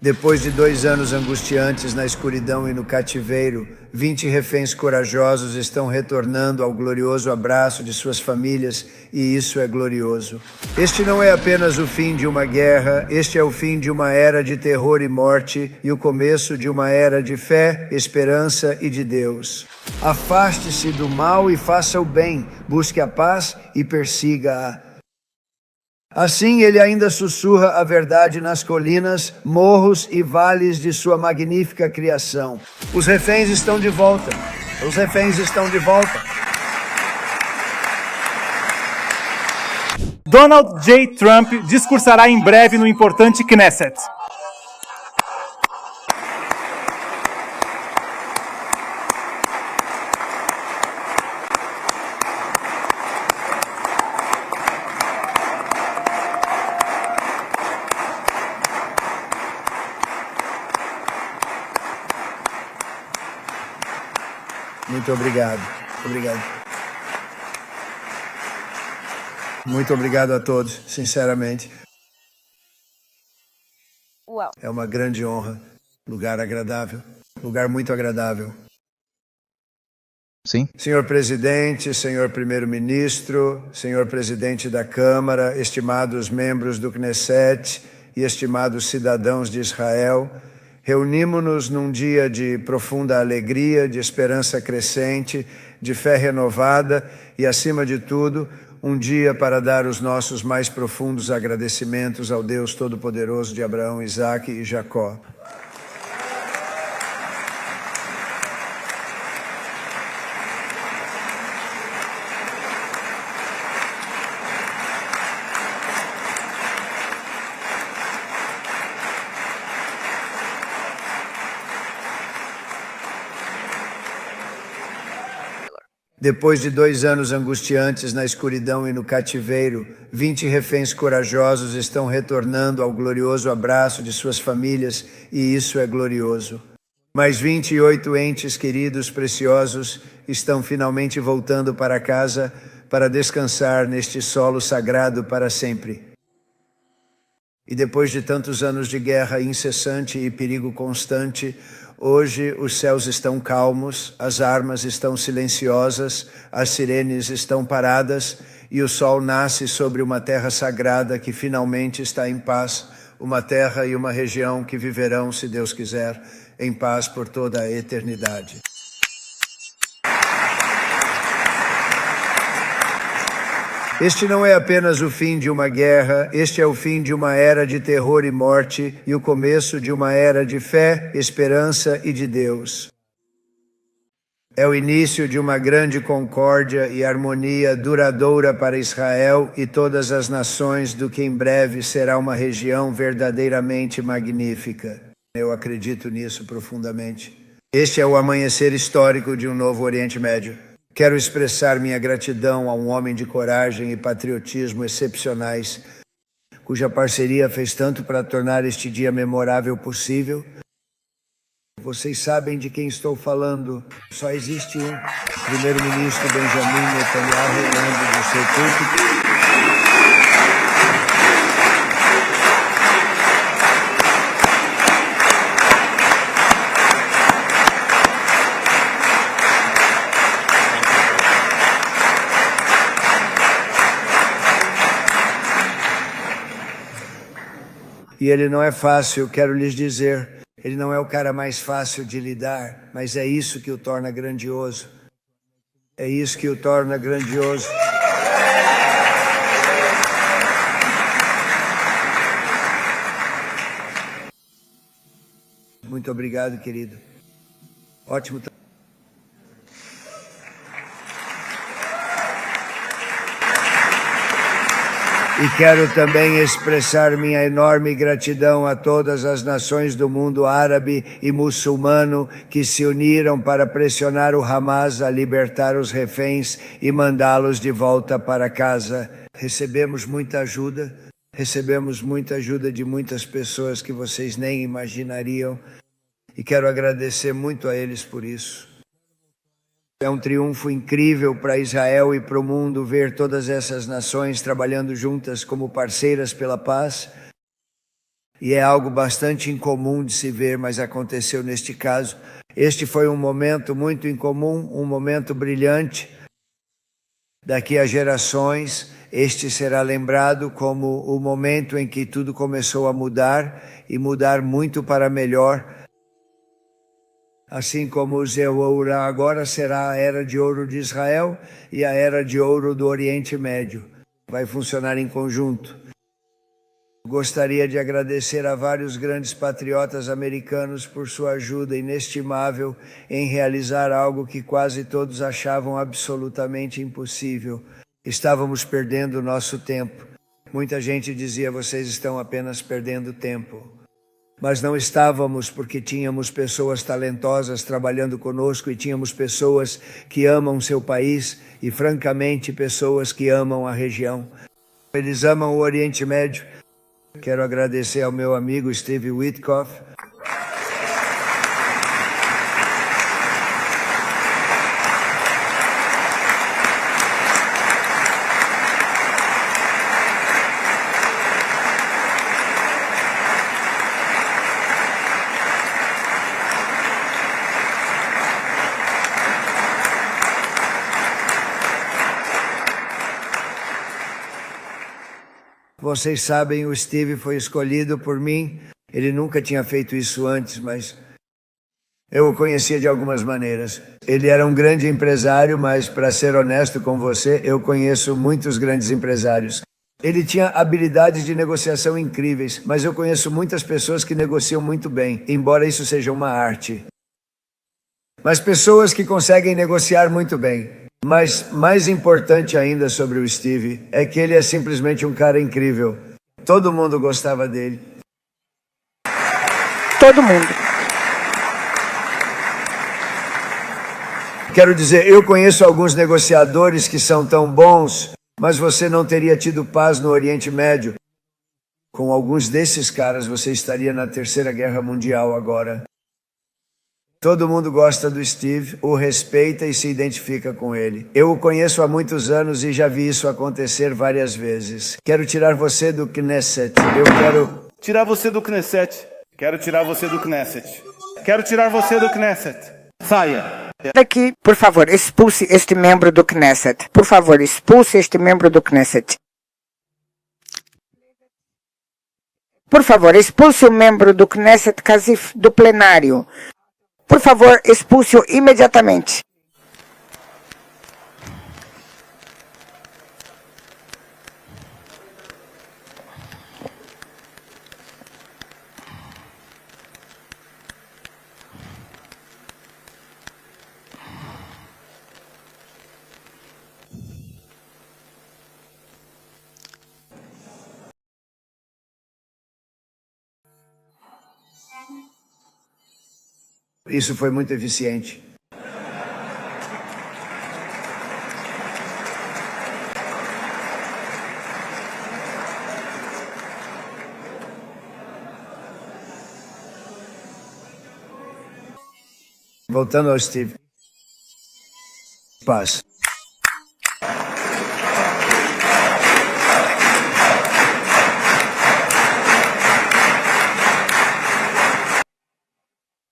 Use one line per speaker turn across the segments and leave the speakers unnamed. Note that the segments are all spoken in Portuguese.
Depois de 2 anos angustiantes na escuridão e no cativeiro, 20 reféns corajosos estão retornando ao glorioso abraço de suas famílias, e isso é glorioso. Este não é apenas o fim de uma guerra, este é o fim de uma era de terror e morte e o começo de uma era de fé, esperança e de Deus. Afaste-se do mal e faça o bem, busque a paz e persiga-a. Assim ele ainda sussurra a verdade nas colinas, morros e vales de sua magnífica criação. Os reféns estão de volta. Os reféns estão de volta.
Donald J. Trump discursará em breve no importante Knesset.
Muito obrigado. Obrigado. Muito obrigado a todos, sinceramente.
Uau.
É uma grande honra. Lugar agradável. Lugar muito agradável.
Sim.
Senhor presidente, senhor primeiro-ministro, senhor presidente da Câmara, estimados membros do Knesset e estimados cidadãos de Israel, reunimos-nos num dia de profunda alegria, de esperança crescente, de fé renovada e, acima de tudo, um dia para dar os nossos mais profundos agradecimentos ao Deus Todo-Poderoso de Abraão, Isaque e Jacó. Depois de 2 anos angustiantes na escuridão e no cativeiro, 20 reféns corajosos estão retornando ao glorioso abraço de suas famílias, e isso é glorioso. Mais 28 entes queridos preciosos estão finalmente voltando para casa para descansar neste solo sagrado para sempre. E depois de tantos anos de guerra incessante e perigo constante, hoje os céus estão calmos, as armas estão silenciosas, as sirenes estão paradas e o sol nasce sobre uma terra sagrada que finalmente está em paz, uma terra e uma região que viverão, se Deus quiser, em paz por toda a eternidade. Este não é apenas o fim de uma guerra, este é o fim de uma era de terror e morte e o começo de uma era de fé, esperança e de Deus. É o início de uma grande concórdia e harmonia duradoura para Israel e todas as nações do que em breve será uma região verdadeiramente magnífica. Eu acredito nisso profundamente. Este é o amanhecer histórico de um novo Oriente Médio. Quero expressar minha gratidão a um homem de coragem e patriotismo excepcionais, cuja parceria fez tanto para tornar este dia memorável possível. Vocês sabem de quem estou falando. Só existe um. Primeiro-ministro Benjamin Netanyahu, membro do seu púlpito. E ele não é fácil, quero lhes dizer, ele não é o cara mais fácil de lidar, mas é isso que o torna grandioso. É isso que o torna grandioso. Muito obrigado, querido. Ótimo trabalho. E quero também expressar minha enorme gratidão a todas as nações do mundo árabe e muçulmano que se uniram para pressionar o Hamas a libertar os reféns e mandá-los de volta para casa. Recebemos muita ajuda de muitas pessoas que vocês nem imaginariam e quero agradecer muito a eles por isso. É um triunfo incrível para Israel e para o mundo ver todas essas nações trabalhando juntas como parceiras pela paz. e é algo bastante incomum de se ver, mas aconteceu neste caso. Este foi um momento muito incomum, um momento brilhante. Daqui a gerações, este será lembrado como o momento em que tudo começou a mudar e mudar muito para melhor. Assim como o Zeoura agora será a Era de Ouro de Israel e a Era de Ouro do Oriente Médio. Vai funcionar em conjunto. Gostaria de agradecer a vários grandes patriotas americanos por sua ajuda inestimável em realizar algo que quase todos achavam absolutamente impossível. Estávamos perdendo nosso tempo. Muita gente dizia, vocês estão apenas perdendo tempo. Mas não estávamos, porque tínhamos pessoas talentosas trabalhando conosco e tínhamos pessoas que amam seu país e, francamente, pessoas que amam a região. Eles amam o Oriente Médio. Quero agradecer ao meu amigo Steve Witkoff. Vocês sabem, o Steve foi escolhido por mim. Ele nunca tinha feito isso antes, mas eu o conhecia de algumas maneiras. Ele era um grande empresário, mas para ser honesto com você, eu conheço muitos grandes empresários. Ele tinha habilidades de negociação incríveis, mas eu conheço muitas pessoas que negociam muito bem, embora isso seja uma arte. Mas pessoas que conseguem negociar muito bem. Mas mais importante ainda sobre o Steve é que ele é simplesmente um cara incrível. Todo mundo gostava dele.
Todo mundo.
Quero dizer, eu conheço alguns negociadores que são tão bons, mas você não teria tido paz no Oriente Médio. Com alguns desses caras, você estaria na Terceira Guerra Mundial agora. Todo mundo gosta do Steve, o respeita e se identifica com ele. Eu o conheço há muitos anos e já vi isso acontecer várias vezes. Quero tirar você do Knesset. Eu quero...
Tirar você do Knesset. Quero tirar você do Knesset. Quero tirar você do Knesset. Saia.
Daqui, por favor, expulse este membro do Knesset. Por favor, expulse este membro do Knesset. Por favor, expulse o membro do Knesset Kazif do plenário. Por favor, expulse-o imediatamente.
Isso foi muito eficiente. Voltando ao Steve. Paz.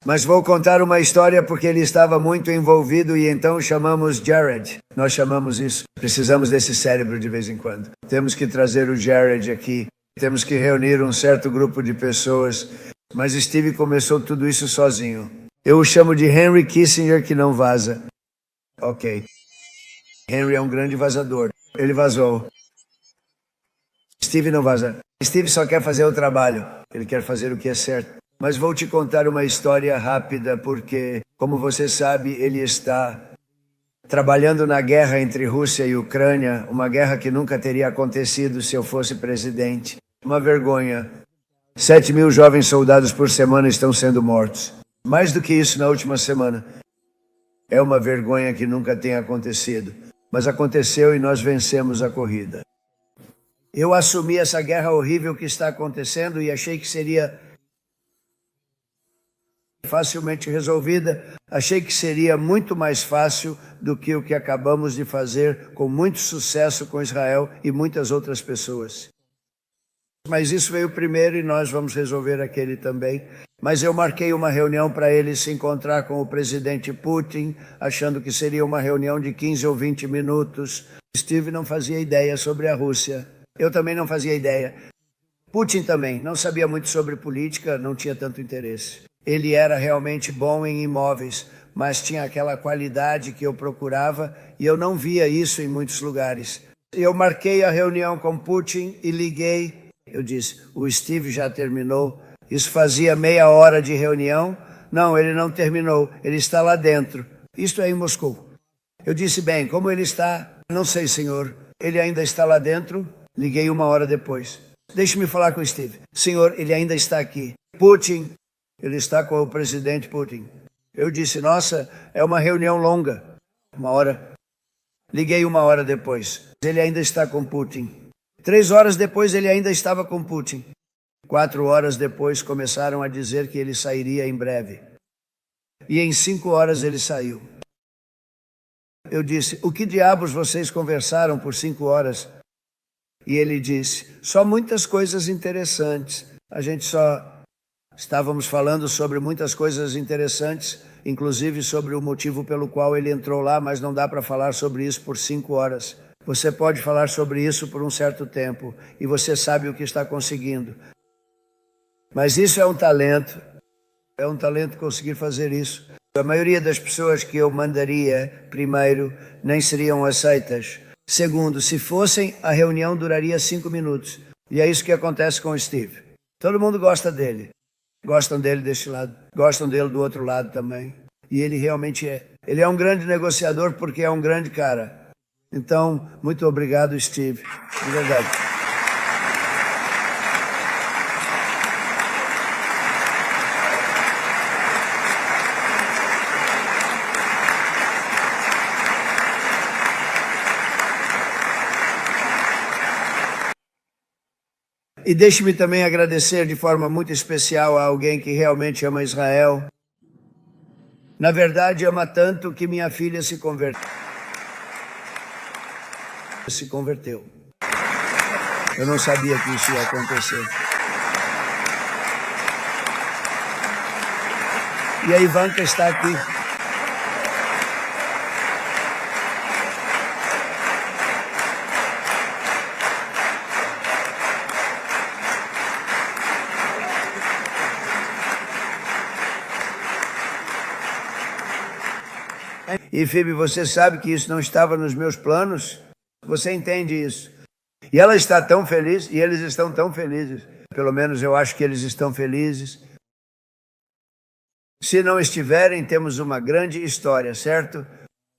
Mas vou contar uma história porque ele estava muito envolvido e então chamamos Jared. Nós chamamos isso. Precisamos desse cérebro de vez em quando. Temos que trazer o Jared aqui. Temos que reunir um certo grupo de pessoas. Mas Steve começou tudo isso sozinho. Eu o chamo de Henry Kissinger que não vaza. Ok. Henry é um grande vazador. Ele vazou. Steve não vaza. Steve só quer fazer o trabalho. Ele quer fazer o que é certo. Mas vou te contar uma história rápida, porque, como você sabe, ele está trabalhando na guerra entre Rússia e Ucrânia, uma guerra que nunca teria acontecido se eu fosse presidente. Uma vergonha. 7.000 jovens soldados por semana estão sendo mortos. Mais do que isso na última semana. É uma vergonha que nunca tenha acontecido. Mas aconteceu e nós vencemos a corrida. Eu assumi essa guerra horrível que está acontecendo e achei que seria facilmente resolvida. Achei que seria muito mais fácil do que o que acabamos de fazer com muito sucesso com Israel e muitas outras pessoas. Mas isso veio primeiro e nós vamos resolver aquele também. Mas eu marquei uma reunião para ele se encontrar com o presidente Putin, achando que seria uma reunião de 15 ou 20 minutos. Steve não fazia ideia sobre a Rússia. Eu também não fazia ideia. Putin também não sabia muito sobre política, não tinha tanto interesse. Ele era realmente bom em imóveis, mas tinha aquela qualidade que eu procurava e eu não via isso em muitos lugares. Eu marquei a reunião com Putin e liguei. Eu disse, o Steve já terminou. Isso fazia meia hora de reunião. Não, ele não terminou, ele está lá dentro. Isto é em Moscou. Eu disse, bem, como ele está? Não sei, senhor. Ele ainda está lá dentro? Liguei uma hora depois. Deixe-me falar com o Steve. Senhor, ele ainda está aqui. Putin, ele está com o presidente Putin. Eu disse, nossa, é uma reunião longa. Uma hora. Liguei uma hora depois. Ele ainda está com Putin. 3 horas depois ele ainda estava com Putin. 4 horas depois começaram a dizer que ele sairia em breve. E em 5 horas ele saiu. Eu disse, o que diabos vocês conversaram por 5 horas? E ele disse, só muitas coisas interessantes. A gente só estávamos falando sobre muitas coisas interessantes, inclusive sobre o motivo pelo qual ele entrou lá, mas não dá para falar sobre isso por 5 horas. Você pode falar sobre isso por um certo tempo e você sabe o que está conseguindo. Mas isso é um talento conseguir fazer isso. A maioria das pessoas que eu mandaria, primeiro, nem seriam aceitas. Segundo, se fossem, a reunião duraria 5 minutos. E é isso que acontece com o Steve. Todo mundo gosta dele. Gostam dele deste lado, gostam dele do outro lado também. E ele realmente é. Ele é um grande negociador porque é um grande cara. Então, muito obrigado, Steve. De verdade. E deixe-me também agradecer de forma muito especial a alguém que realmente ama Israel. Na verdade, ama tanto que minha filha se converteu. Eu não sabia que isso ia acontecer. E a Ivanka está aqui. E, Phoebe, você sabe que isso não estava nos meus planos? Você entende isso? E ela está tão feliz, e eles estão tão felizes. Pelo menos eu acho que eles estão felizes. Se não estiverem, temos uma grande história, certo?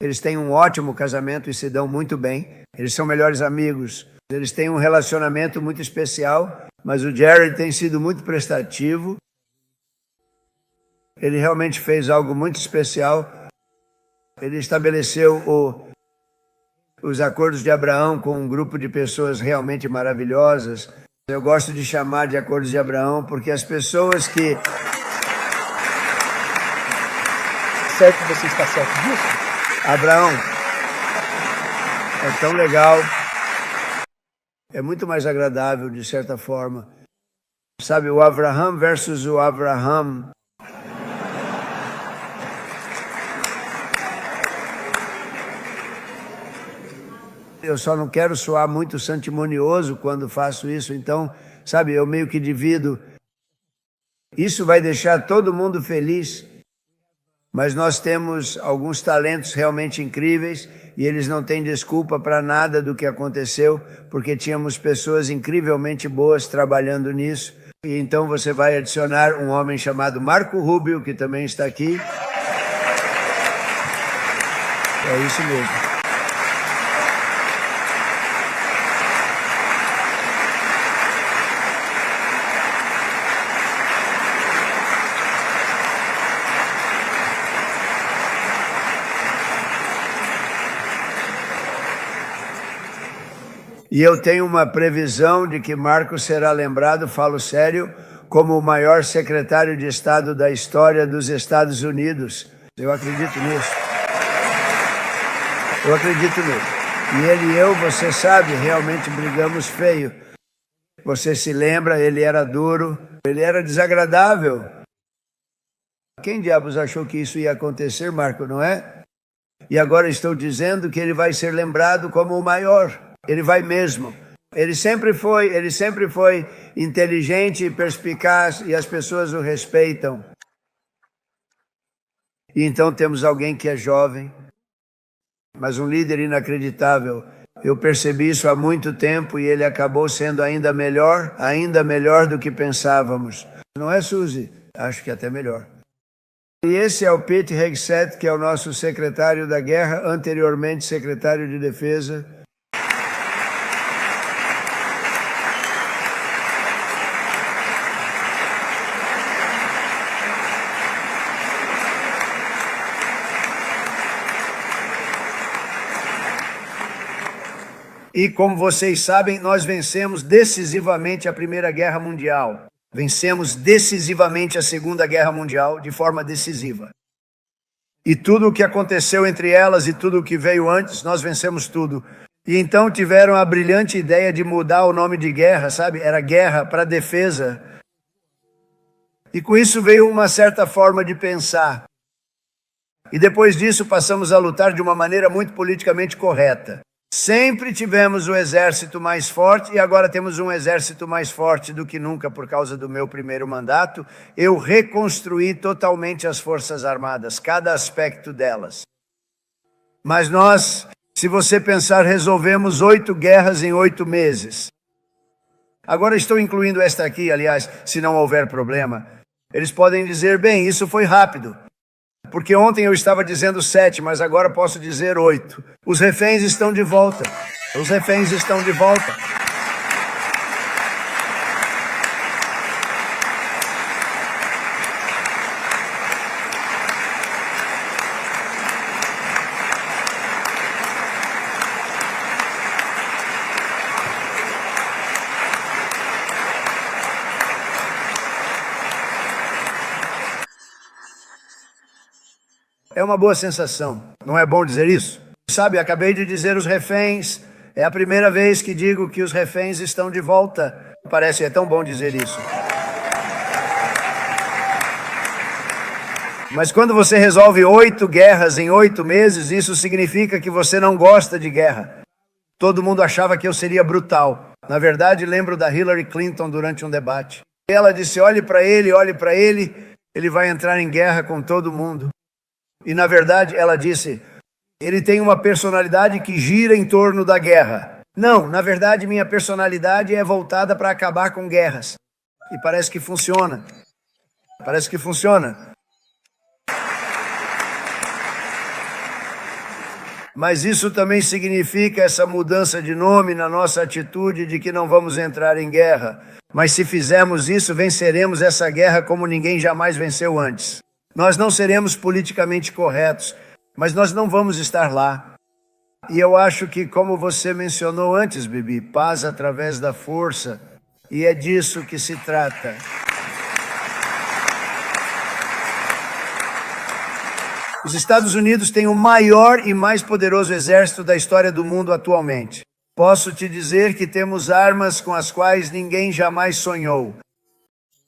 Eles têm um ótimo casamento e se dão muito bem. Eles são melhores amigos. Eles têm um relacionamento muito especial, mas o Jared tem sido muito prestativo. Ele realmente fez algo muito especial. Ele estabeleceu os acordos de Abraão com um grupo de pessoas realmente maravilhosas. Eu gosto de chamar de acordos de Abraão porque as pessoas que...
Certo que você está certo disso?
Abraão, é tão legal. É muito mais agradável, de certa forma. Sabe, o Abraham versus o Abraham... Eu só não quero soar muito santimonioso quando faço isso, então, sabe, eu meio que divido. Isso vai deixar todo mundo feliz, mas nós temos alguns talentos realmente incríveis e eles não têm desculpa para nada do que aconteceu, porque tínhamos pessoas incrivelmente boas trabalhando nisso. E então você vai adicionar um homem chamado Marco Rubio, que também está aqui. É isso mesmo. E eu tenho uma previsão de que Marcos será lembrado, falo sério, como o maior secretário de Estado da história dos Estados Unidos. Eu acredito nisso. Eu acredito nisso. E ele e eu, você sabe, realmente brigamos feio. Você se lembra, ele era duro, ele era desagradável. Quem diabos achou que isso ia acontecer, Marco, não é? E agora estou dizendo que ele vai ser lembrado como o maior. Ele vai mesmo. Ele sempre foi inteligente e perspicaz e as pessoas o respeitam. E então temos alguém que é jovem, mas um líder inacreditável. Eu percebi isso há muito tempo e ele acabou sendo ainda melhor do que pensávamos. Não é, Suzy? Acho que até melhor. E esse é o Pete Hegseth, que é o nosso secretário da guerra, anteriormente secretário de defesa. E como vocês sabem, nós vencemos decisivamente a Primeira Guerra Mundial. Vencemos decisivamente a Segunda Guerra Mundial de forma decisiva. E tudo o que aconteceu entre elas e tudo o que veio antes, nós vencemos tudo. E então tiveram a brilhante ideia de mudar o nome de guerra, sabe? Era guerra para defesa. E com isso veio uma certa forma de pensar. E depois disso passamos a lutar de uma maneira muito politicamente correta. Sempre tivemos o exército mais forte e agora temos um exército mais forte do que nunca por causa do meu primeiro mandato. Eu reconstruí totalmente as Forças Armadas, cada aspecto delas. Mas nós, se você pensar, resolvemos 8 guerras em 8 meses. Agora estou incluindo esta aqui, aliás, se não houver problema. Eles podem dizer, bem, isso foi rápido. Porque ontem eu estava dizendo 7, mas agora posso dizer 8. Os reféns estão de volta. Os reféns estão de volta. É uma boa sensação, não é bom dizer isso? Sabe, acabei de dizer os reféns, é a primeira vez que digo que os reféns estão de volta. Parece, é tão bom dizer isso. Mas quando você resolve 8 guerras em 8 meses, isso significa que você não gosta de guerra. Todo mundo achava que eu seria brutal. Na verdade, lembro da Hillary Clinton durante um debate. Ela disse, olhe para ele, ele vai entrar em guerra com todo mundo. E na verdade ela disse, ele tem uma personalidade que gira em torno da guerra. Não, na verdade minha personalidade é voltada para acabar com guerras. E parece que funciona. Parece que funciona. Mas isso também significa essa mudança de nome na nossa atitude de que não vamos entrar em guerra. Mas se fizermos isso, venceremos essa guerra como ninguém jamais venceu antes. Nós não seremos politicamente corretos, mas nós não vamos estar lá. E eu acho que, como você mencionou antes, Bibi, paz através da força, e é disso que se trata. Os Estados Unidos têm o maior e mais poderoso exército da história do mundo atualmente. Posso te dizer que temos armas com as quais ninguém jamais sonhou.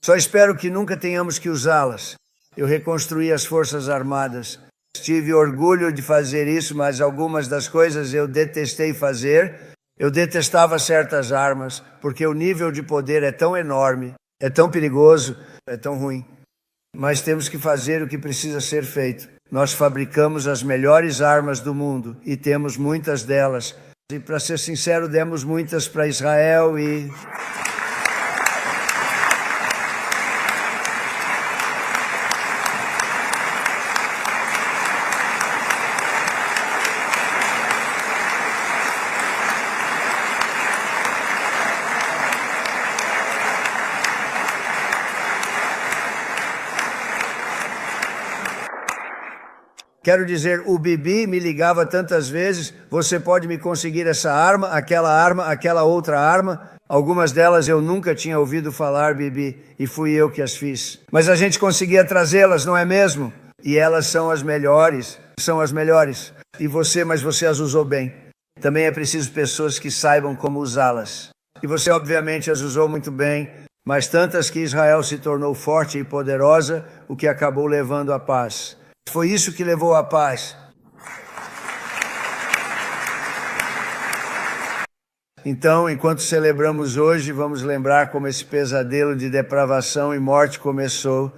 Só espero que nunca tenhamos que usá-las. Eu reconstruí as Forças Armadas. Tive orgulho de fazer isso, mas algumas das coisas eu detestei fazer. Eu detestava certas armas, porque o nível de poder é tão enorme, é tão perigoso, é tão ruim. Mas temos que fazer o que precisa ser feito. Nós fabricamos as melhores armas do mundo e temos muitas delas. E, para ser sincero, demos muitas para Israel e... Quero dizer, o Bibi me ligava tantas vezes, você pode me conseguir essa arma, aquela outra arma. Algumas delas eu nunca tinha ouvido falar, Bibi, e fui eu que as fiz. Mas a gente conseguia trazê-las, não é mesmo? E elas são as melhores, mas você as usou bem. Também é preciso pessoas que saibam como usá-las. E você obviamente as usou muito bem, mas tantas que Israel se tornou forte e poderosa, o que acabou levando à paz. Foi isso que levou à paz. Então, enquanto celebramos hoje, vamos lembrar como esse pesadelo de depravação e morte começou.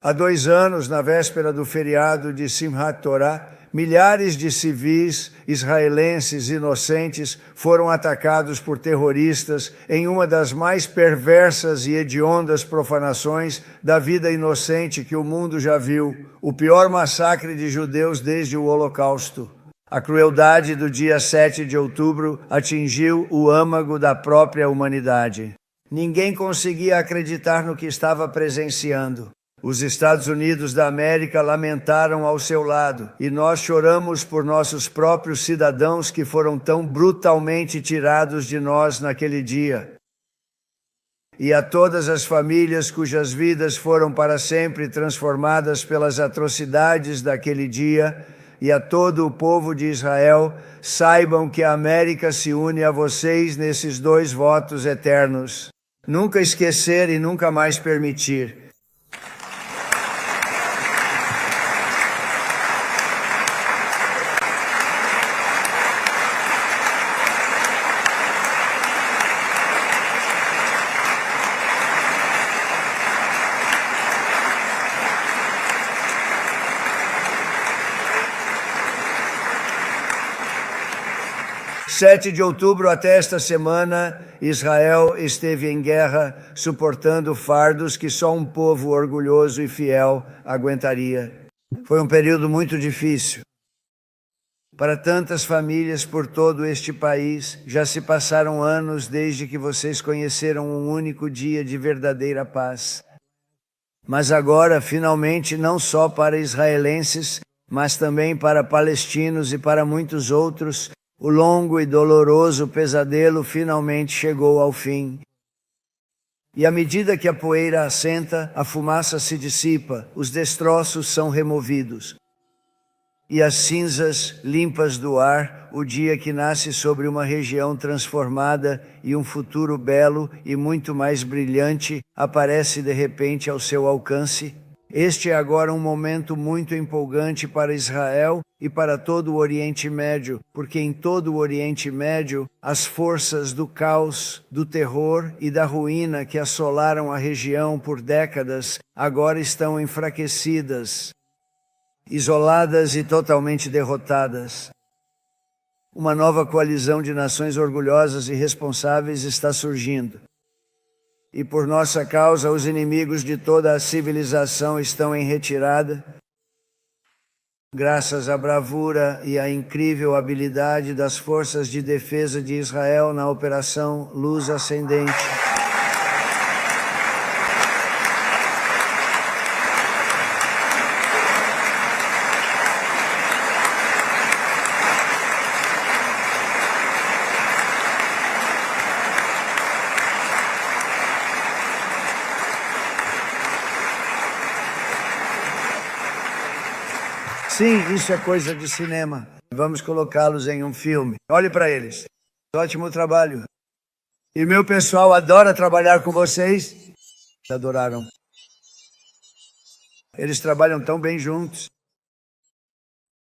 Há 2 anos, na véspera do feriado de Simchat Torah, milhares de civis israelenses inocentes foram atacados por terroristas em uma das mais perversas e hediondas profanações da vida inocente que o mundo já viu, o pior massacre de judeus desde o Holocausto. A crueldade do dia 7 de outubro atingiu o âmago da própria humanidade. Ninguém conseguia acreditar no que estava presenciando. Os Estados Unidos da América lamentaram ao seu lado, e nós choramos por nossos próprios cidadãos que foram tão brutalmente tirados de nós naquele dia. E a todas as famílias cujas vidas foram para sempre transformadas pelas atrocidades daquele dia, e a todo o povo de Israel, saibam que a América se une a vocês nesses 2 votos eternos. Nunca esquecer e nunca mais permitir. (7 de outubro até esta semana, Israel esteve em guerra, suportando fardos que só um povo orgulhoso e fiel aguentaria. Foi um período muito difícil. Para tantas famílias por todo este país, já se passaram anos desde que vocês conheceram um único dia de verdadeira paz. Mas agora, finalmente, não só para israelenses, mas também para palestinos e para muitos outros, o longo e doloroso pesadelo finalmente chegou ao fim. E à medida que a poeira assenta, a fumaça se dissipa, os destroços são removidos. E as cinzas limpas do ar, o dia que nasce sobre uma região transformada e um futuro belo e muito mais brilhante aparece de repente ao seu alcance. Este é agora um momento muito empolgante para Israel e para todo o Oriente Médio, porque em todo o Oriente Médio, as forças do caos, do terror e da ruína que assolaram a região por décadas, agora estão enfraquecidas, isoladas e totalmente derrotadas. Uma nova coalizão de nações orgulhosas e responsáveis está surgindo. E por nossa causa, os inimigos de toda a civilização estão em retirada, graças à bravura e à incrível habilidade das forças de defesa de Israel na Operação Luz Ascendente. Sim, isso é coisa de cinema. Vamos colocá-los em um filme. Olhe para eles. Ótimo trabalho. E meu pessoal adora trabalhar com vocês. Adoraram. Eles trabalham tão bem juntos.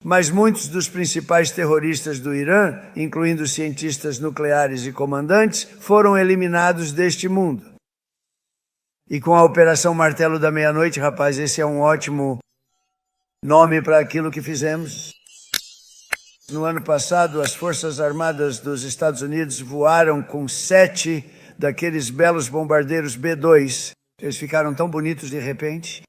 Mas muitos dos principais terroristas do Irã, incluindo cientistas nucleares e comandantes, foram eliminados deste mundo. E com a Operação Martelo da Meia-Noite, rapaz, esse é um ótimo nome para aquilo que fizemos. No ano passado, as Forças Armadas dos Estados Unidos voaram com 7 daqueles belos bombardeiros B-2. Eles ficaram tão bonitos de repente.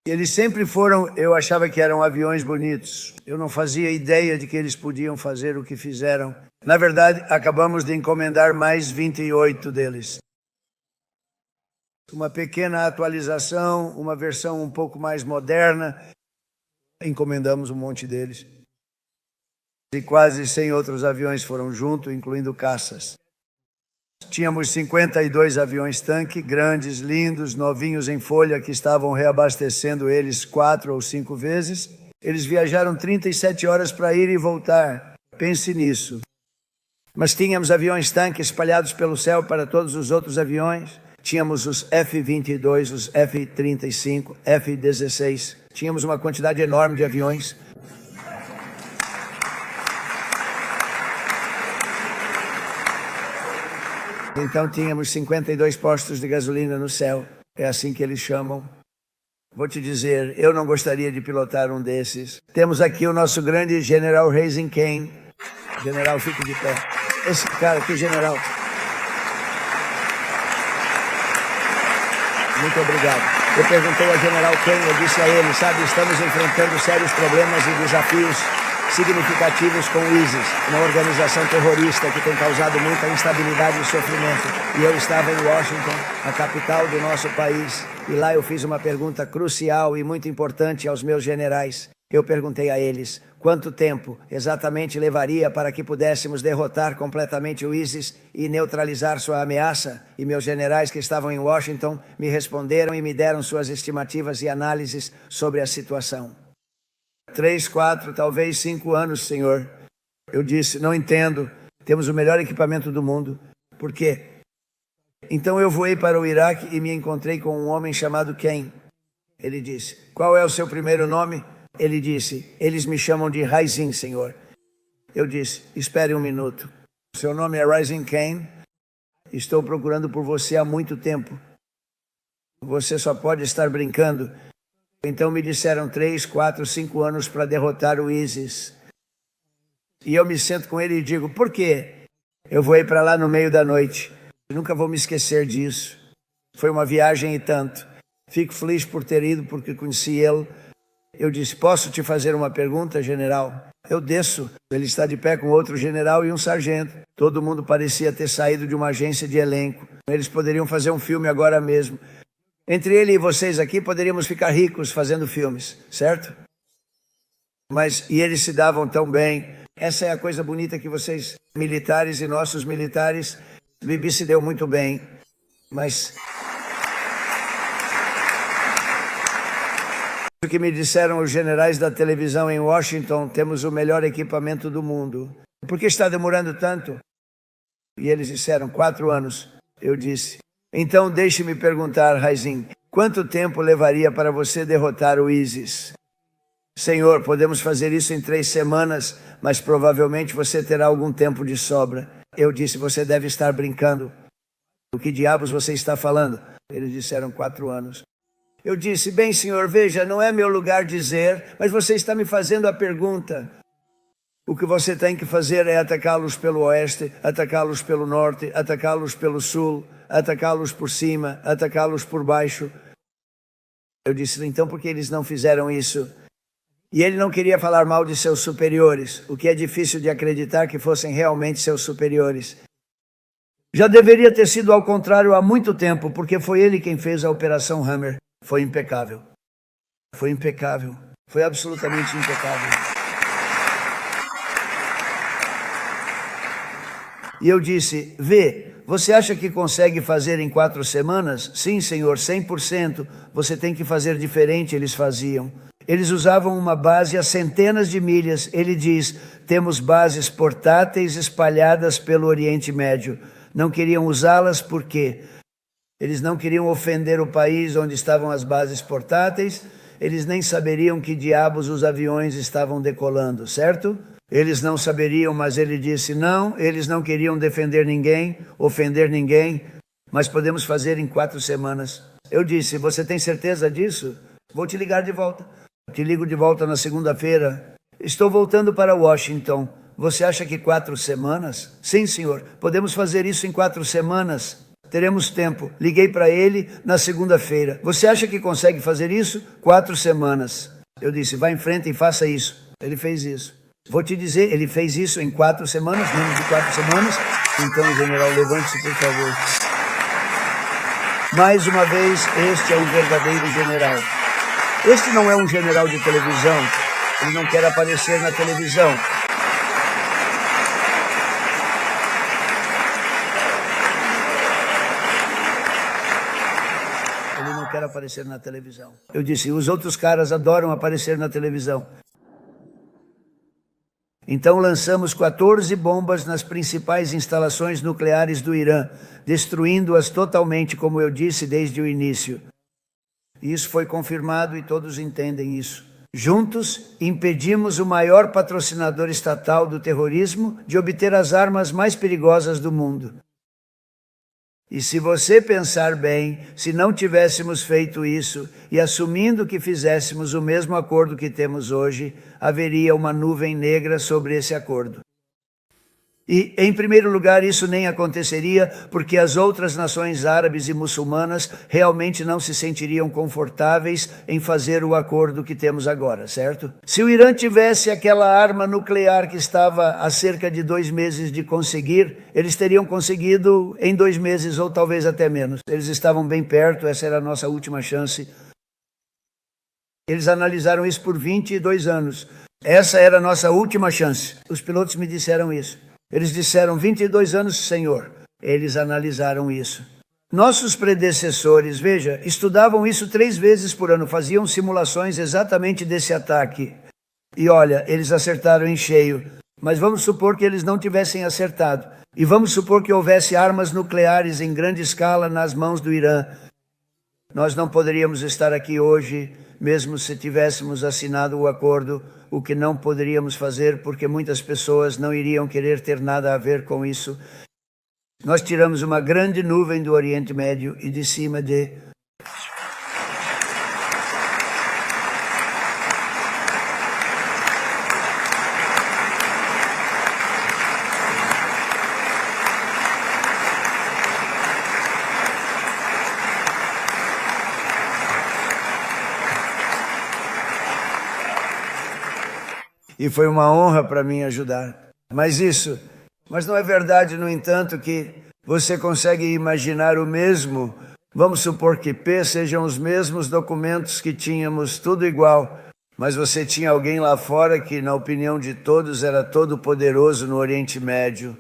Eles sempre foram, eu achava que eram aviões bonitos. Eu não fazia ideia de que eles podiam fazer o que fizeram. Na verdade, acabamos de encomendar mais 28 deles. Uma pequena atualização, uma versão um pouco mais moderna. Encomendamos um monte deles. E quase 100 outros aviões foram junto, incluindo caças. Tínhamos 52 aviões-tanque, grandes, lindos, novinhos em folha, que estavam reabastecendo eles 4 ou 5 vezes. Eles viajaram 37 horas para ir e voltar. Pense nisso. Mas tínhamos aviões-tanque espalhados pelo céu para todos os outros aviões. Tínhamos os F-22, os F-35, F-16. Tínhamos uma quantidade enorme de aviões. Então tínhamos 52 postos de gasolina no céu. É assim que eles chamam. Vou te dizer, eu não gostaria de pilotar um desses. Temos aqui o nosso grande general Raising Cane. General, fique de pé. Esse cara aqui, general. Muito obrigado. Eu perguntei ao general Kane, eu disse a ele, sabe, estamos enfrentando sérios problemas e desafios significativos com o ISIS, uma organização terrorista que tem causado muita instabilidade e sofrimento. E eu estava em Washington, a capital do nosso país, e lá eu fiz uma pergunta crucial e muito importante aos meus generais. Eu perguntei a eles quanto tempo exatamente levaria para que pudéssemos derrotar completamente o ISIS e neutralizar sua ameaça. E meus generais que estavam em Washington me responderam e me deram suas estimativas e análises sobre a situação. 3, 4, talvez 5 anos, senhor. Eu disse, não entendo. Temos o melhor equipamento do mundo. Por quê? Então eu voei para o Iraque e me encontrei com um homem chamado Ken. Ele disse, qual é o seu primeiro nome? Ele disse, eles me chamam de Raising, senhor. Eu disse, espere um minuto. Seu nome é Raising Kane. Estou procurando por você há muito tempo. Você só pode estar brincando. Então me disseram 3, 4, 5 anos para derrotar o ISIS. E eu me sento com ele e digo, por quê? Eu voei para lá no meio da noite. Eu nunca vou me esquecer disso. Foi uma viagem e tanto. Fico feliz por ter ido porque conheci ele. Eu disse, posso te fazer uma pergunta, general? Eu desço. Ele está de pé com outro general e um sargento. Todo mundo parecia ter saído de uma agência de elenco. Eles poderiam fazer um filme agora mesmo. Entre ele e vocês aqui, poderíamos ficar ricos fazendo filmes, certo? E eles se davam tão bem. Essa é a coisa bonita que vocês, militares e nossos militares, Bibi se deu muito bem. Mas o que me disseram os generais da televisão em Washington, temos o melhor equipamento do mundo. Por que está demorando tanto? E eles disseram, 4 anos. Eu disse, então deixe-me perguntar, Raising, quanto tempo levaria para você derrotar o ISIS? Senhor, podemos fazer isso em 3 semanas, mas provavelmente você terá algum tempo de sobra. Eu disse, você deve estar brincando. O que diabos você está falando? Eles disseram 4 anos. Eu disse, bem, senhor, veja, não é meu lugar dizer, mas você está me fazendo a pergunta. O que você tem que fazer é atacá-los pelo oeste, atacá-los pelo norte, atacá-los pelo sul, atacá-los por cima, atacá-los por baixo. Eu disse, então por que eles não fizeram isso? E ele não queria falar mal de seus superiores, o que é difícil de acreditar que fossem realmente seus superiores. Já deveria ter sido ao contrário há muito tempo, porque foi ele quem fez a Operação Hammer. Foi impecável. Foi impecável. Foi absolutamente impecável. E eu disse, você acha que consegue fazer em 4 semanas? Sim, senhor, 100%. Você tem que fazer diferente, eles faziam. Eles usavam uma base a centenas de milhas. Ele diz, temos bases portáteis espalhadas pelo Oriente Médio. Não queriam usá-las por quê? Eles não queriam ofender o país onde estavam as bases portáteis. Eles nem saberiam que diabos os aviões estavam decolando, certo? Eles não saberiam, mas ele disse, não, eles não queriam defender ninguém, ofender ninguém, mas podemos fazer em 4 semanas. Eu disse, você tem certeza disso? Vou te ligar de volta. Te ligo de volta na segunda-feira. Estou voltando para Washington. Você acha que 4 semanas? Sim, senhor. Podemos fazer isso em 4 semanas. Teremos tempo. Liguei para ele na segunda-feira. Você acha que consegue fazer isso? 4 semanas. Eu disse, vá em frente e faça isso. Ele fez isso. Vou te dizer, ele fez isso em 4 semanas, menos de 4 semanas. Então, general, levante-se, por favor. Mais uma vez, este é um verdadeiro general. Este não é um general de televisão. Ele não quer aparecer na televisão. Ele não quer aparecer na televisão. Eu disse, os outros caras adoram aparecer na televisão. Então lançamos 14 bombas nas principais instalações nucleares do Irã, destruindo-as totalmente, como eu disse desde o início. Isso foi confirmado e todos entendem isso. Juntos, impedimos o maior patrocinador estatal do terrorismo de obter as armas mais perigosas do mundo. E se você pensar bem, se não tivéssemos feito isso e assumindo que fizéssemos o mesmo acordo que temos hoje, haveria uma nuvem negra sobre esse acordo. E, em primeiro lugar, isso nem aconteceria porque as outras nações árabes e muçulmanas realmente não se sentiriam confortáveis em fazer o acordo que temos agora, certo? Se o Irã tivesse aquela arma nuclear que estava há cerca de 2 meses de conseguir, eles teriam conseguido em 2 meses ou talvez até menos. Eles estavam bem perto, essa era a nossa última chance. Eles analisaram isso por 22 anos. Essa era a nossa última chance. Os pilotos me disseram isso. Eles disseram 22 anos, senhor. Eles analisaram isso. Nossos predecessores, veja, estudavam isso 3 vezes por ano, faziam simulações exatamente desse ataque. E olha, eles acertaram em cheio. Mas vamos supor que eles não tivessem acertado. E vamos supor que houvesse armas nucleares em grande escala nas mãos do Irã. Nós não poderíamos estar aqui hoje, mesmo se tivéssemos assinado o acordo, o que não poderíamos fazer porque muitas pessoas não iriam querer ter nada a ver com isso. Nós tiramos uma grande nuvem do Oriente Médio e de cima de... E foi uma honra para mim ajudar. Mas não é verdade, no entanto, que você consegue imaginar o mesmo. Vamos supor que P sejam os mesmos documentos que tínhamos, tudo igual. Mas você tinha alguém lá fora que, na opinião de todos, era todo poderoso no Oriente Médio.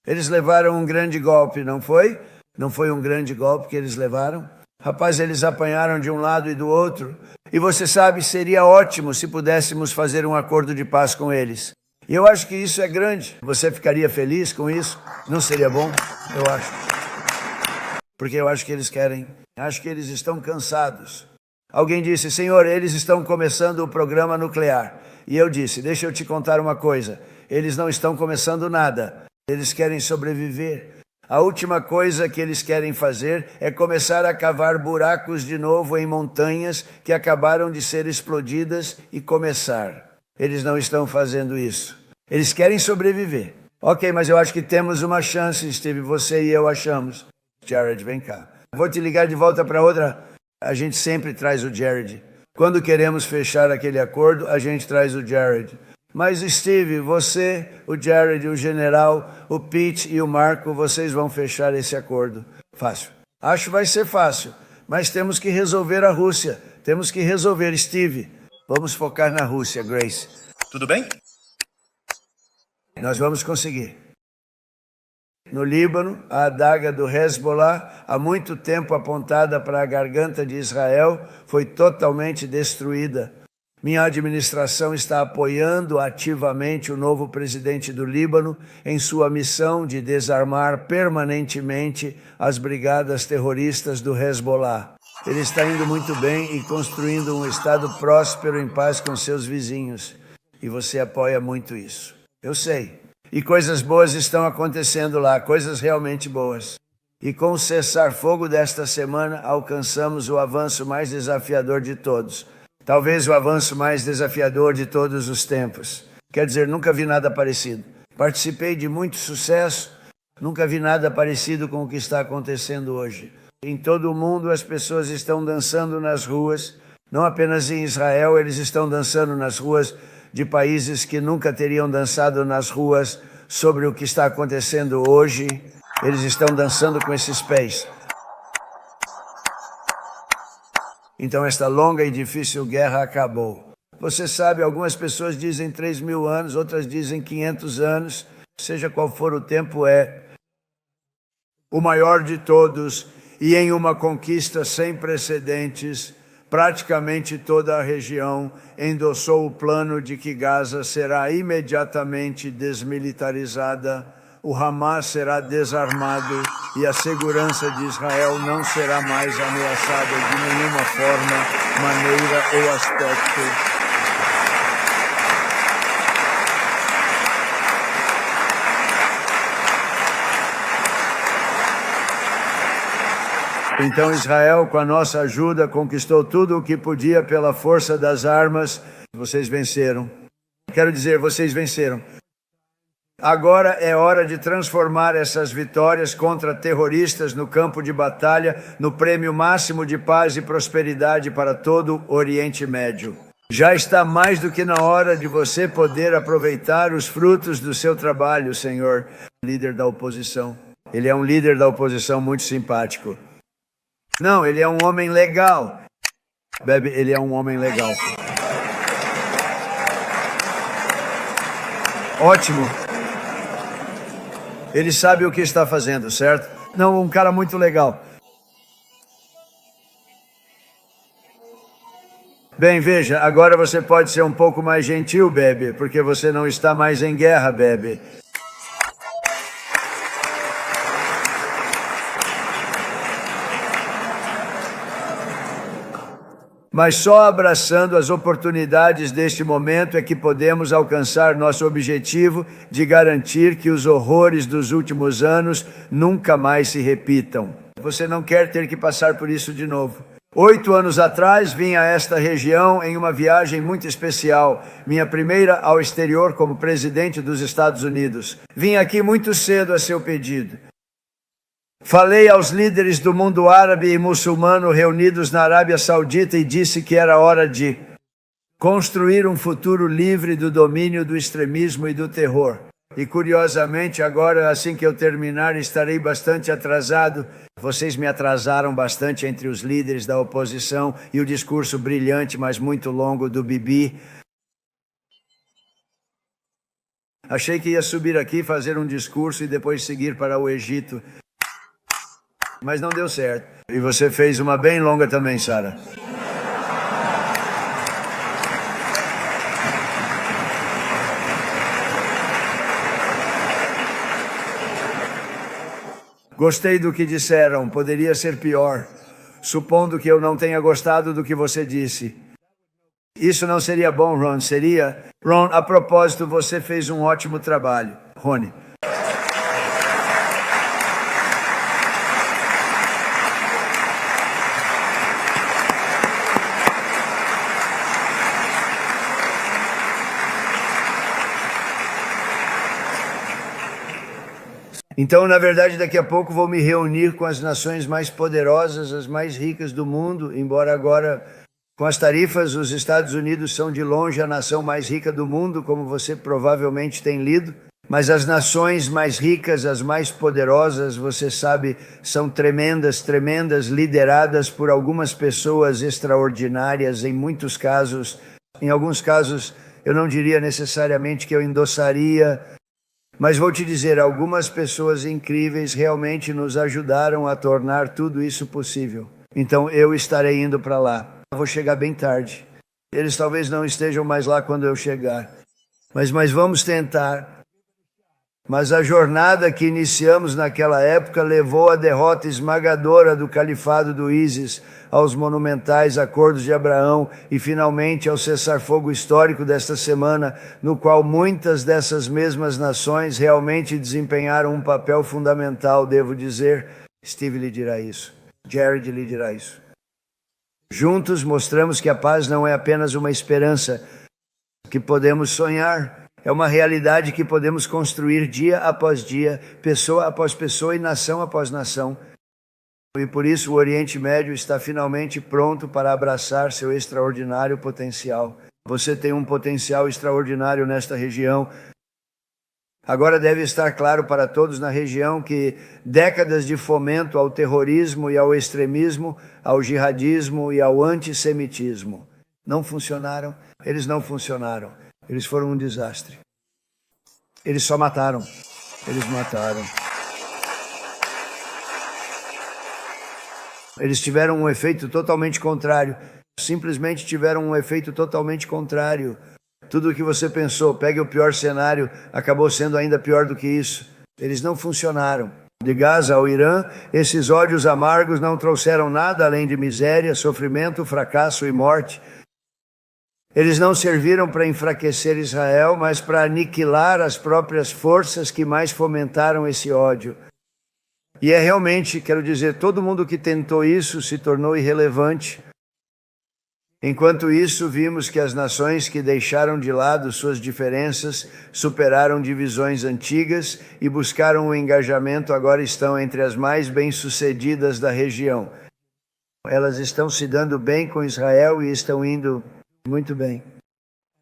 Eles levaram um grande golpe, não foi? Não foi um grande golpe que eles levaram? Rapaz, eles apanharam de um lado e do outro. E você sabe, seria ótimo se pudéssemos fazer um acordo de paz com eles. E eu acho que isso é grande. Você ficaria feliz com isso? Não seria bom? Eu acho. Porque eu acho que eles querem. Acho que eles estão cansados. Alguém disse, senhor, eles estão começando o programa nuclear. E eu disse, deixa eu te contar uma coisa. Eles não estão começando nada. Eles querem sobreviver. A última coisa que eles querem fazer é começar a cavar buracos de novo em montanhas que acabaram de ser explodidas e começar. Eles não estão fazendo isso. Eles querem sobreviver. Ok, mas eu acho que temos uma chance, Steve, você e eu achamos. Jared, vem cá. Vou te ligar de volta para outra. A gente sempre traz o Jared. Quando queremos fechar aquele acordo, a gente traz o Jared. Mas Steve, você, o Jared, o general, o Pete e o Marco, vocês vão fechar esse acordo. Fácil. Acho que vai ser fácil, mas temos que resolver a Rússia. Temos que resolver, Steve. Vamos focar na Rússia, Grace.
Tudo bem?
Nós vamos conseguir. No Líbano, a adaga do Hezbollah, há muito tempo apontada para a garganta de Israel, foi totalmente destruída. Minha administração está apoiando ativamente o novo presidente do Líbano em sua missão de desarmar permanentemente as brigadas terroristas do Hezbollah. Ele está indo muito bem e construindo um estado próspero em paz com seus vizinhos. E você apoia muito isso. Eu sei. E coisas boas estão acontecendo lá, coisas realmente boas. E com o cessar-fogo desta semana, alcançamos o avanço mais desafiador de todos. Talvez o avanço mais desafiador de todos os tempos. Quer dizer, nunca vi nada parecido. Participei de muito sucesso, nunca vi nada parecido com o que está acontecendo hoje. Em todo o mundo as pessoas estão dançando nas ruas, não apenas em Israel, eles estão dançando nas ruas de países que nunca teriam dançado nas ruas sobre o que está acontecendo hoje. Eles estão dançando com esses pés. Então esta longa e difícil guerra acabou. Você sabe, algumas pessoas dizem 3.000 anos, outras dizem 500 anos. Seja qual for o tempo, é o maior de todos e em uma conquista sem precedentes. praticamente toda a região endossou o plano de que Gaza será imediatamente desmilitarizada, o Hamas será desarmado e a segurança de Israel não será mais ameaçada de nenhuma forma, maneira ou aspecto. Então Israel, com a nossa ajuda, conquistou tudo o que podia pela força das armas. Vocês venceram. Quero dizer, vocês venceram. Agora é hora de transformar essas vitórias contra terroristas no campo de batalha no prêmio máximo de paz e prosperidade para todo o Oriente Médio. Já está mais do que na hora de você poder aproveitar os frutos do seu trabalho, Senhor. Líder da oposição. Ele é um líder da oposição muito simpático. Não, ele é um homem legal. Bebe, ele é um homem legal. Ótimo. Ele sabe o que está fazendo, certo? Não, um cara muito legal. Bem, veja, agora você pode ser um pouco mais gentil, Bebe, porque você não está mais em guerra, Bebe. Mas só abraçando as oportunidades deste momento é que podemos alcançar nosso objetivo de garantir que os horrores dos últimos anos nunca mais se repitam. Você não quer ter que passar por isso de novo. 8 anos atrás, vim a esta região em uma viagem muito especial, minha primeira ao exterior como presidente dos Estados Unidos. Vim aqui muito cedo a seu pedido. Falei aos líderes do mundo árabe e muçulmano reunidos na Arábia Saudita e disse que era hora de construir um futuro livre do domínio do extremismo e do terror. E curiosamente, agora, assim que eu terminar, estarei bastante atrasado. Vocês me atrasaram bastante entre os líderes da oposição e o discurso brilhante, mas muito longo do Bibi. Achei que ia subir aqui, fazer um discurso e depois seguir para o Egito. Mas não deu certo. E você fez uma bem longa também, Sara. Gostei do que disseram, poderia ser pior. Supondo que eu não tenha gostado do que você disse. Isso não seria bom, Ron, seria? Ron, a propósito, você fez um ótimo trabalho. Rony. Então, na verdade, daqui a pouco vou me reunir com as nações mais poderosas, as mais ricas do mundo, embora agora, com as tarifas, os Estados Unidos são de longe a nação mais rica do mundo, como você provavelmente tem lido. Mas as nações mais ricas, as mais poderosas, você sabe, são tremendas, lideradas por algumas pessoas extraordinárias, em muitos casos. Em alguns casos, eu não diria necessariamente que eu endossaria. Mas vou te dizer, algumas pessoas incríveis realmente nos ajudaram a tornar tudo isso possível. Então eu estarei indo para lá. Eu vou chegar bem tarde. Eles talvez não estejam mais lá quando eu chegar. Mas vamos tentar. Mas a jornada que iniciamos naquela época levou à derrota esmagadora do califado do ISIS, aos monumentais acordos de Abraão e finalmente ao cessar-fogo histórico desta semana, no qual muitas dessas mesmas nações realmente desempenharam um papel fundamental, devo dizer. Steve lhe dirá isso. Jared lhe dirá isso. Juntos mostramos que a paz não é apenas uma esperança que podemos sonhar. É uma realidade que podemos construir dia após dia, pessoa após pessoa e nação após nação. E por isso o Oriente Médio está finalmente pronto para abraçar seu extraordinário potencial. Você tem um potencial extraordinário nesta região. Agora deve estar claro para todos na região que décadas de fomento ao terrorismo e ao extremismo, ao jihadismo e ao antissemitismo não funcionaram. Eles não funcionaram. Eles foram um desastre. Eles só mataram. Eles mataram. Eles tiveram um efeito totalmente contrário. simplesmente tiveram um efeito totalmente contrário. Tudo o que você pensou, pegue o pior cenário, acabou sendo ainda pior do que isso. Eles não funcionaram. De Gaza ao Irã, esses ódios amargos não trouxeram nada além de miséria, sofrimento, fracasso e morte. Eles não serviram para enfraquecer Israel, mas para aniquilar as próprias forças que mais fomentaram esse ódio. E é realmente, quero dizer, todo mundo que tentou isso se tornou irrelevante. Enquanto isso, vimos que as nações que deixaram de lado suas diferenças, superaram divisões antigas e buscaram o engajamento, agora estão entre as mais bem-sucedidas da região. Elas estão se dando bem com Israel e estão indo muito bem.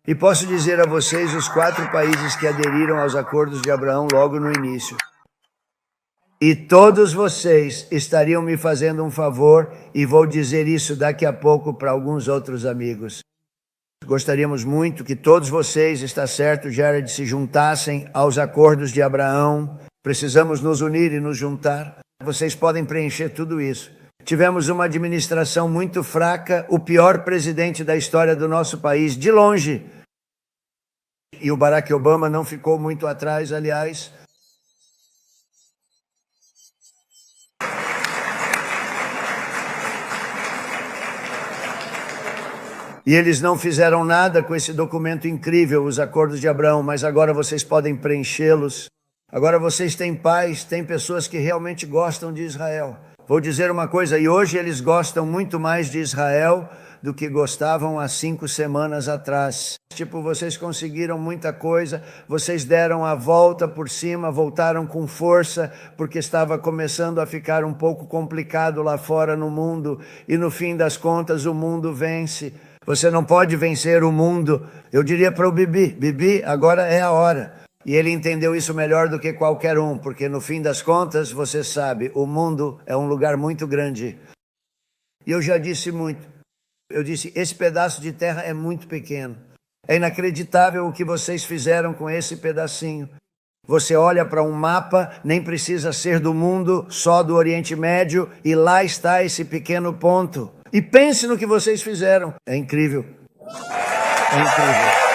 E posso dizer a vocês os 4 países que aderiram aos acordos de Abraão logo no início. E todos vocês estariam me fazendo um favor, e vou dizer isso daqui a pouco para alguns outros amigos. Gostaríamos muito que todos vocês, está certo, Jared, se juntassem aos acordos de Abraão. Precisamos nos unir e nos juntar. Vocês podem preencher tudo isso. Tivemos uma administração muito fraca, o pior presidente da história do nosso país, de longe. E o Barack Obama não ficou muito atrás, aliás. E eles não fizeram nada com esse documento incrível, os acordos de Abraão, mas agora vocês podem preenchê-los. Agora vocês têm paz, têm pessoas que realmente gostam de Israel. Vou dizer uma coisa, e hoje eles gostam muito mais de Israel do que gostavam há 5 semanas atrás. Tipo, vocês conseguiram muita coisa, vocês deram a volta por cima, voltaram com força, porque estava começando a ficar um pouco complicado lá fora no mundo, e no fim das contas o mundo vence. Você não pode vencer o mundo. Eu diria para o Bibi, Bibi, agora é a hora. E ele entendeu isso melhor do que qualquer um, porque no fim das contas, você sabe, o mundo é um lugar muito grande. E eu já disse muito. Eu disse, esse pedaço de terra é muito pequeno. É inacreditável o que vocês fizeram com esse pedacinho. Você olha para um mapa, nem precisa ser do mundo, só do Oriente Médio, e lá está esse pequeno ponto. E pense no que vocês fizeram. É incrível. É incrível.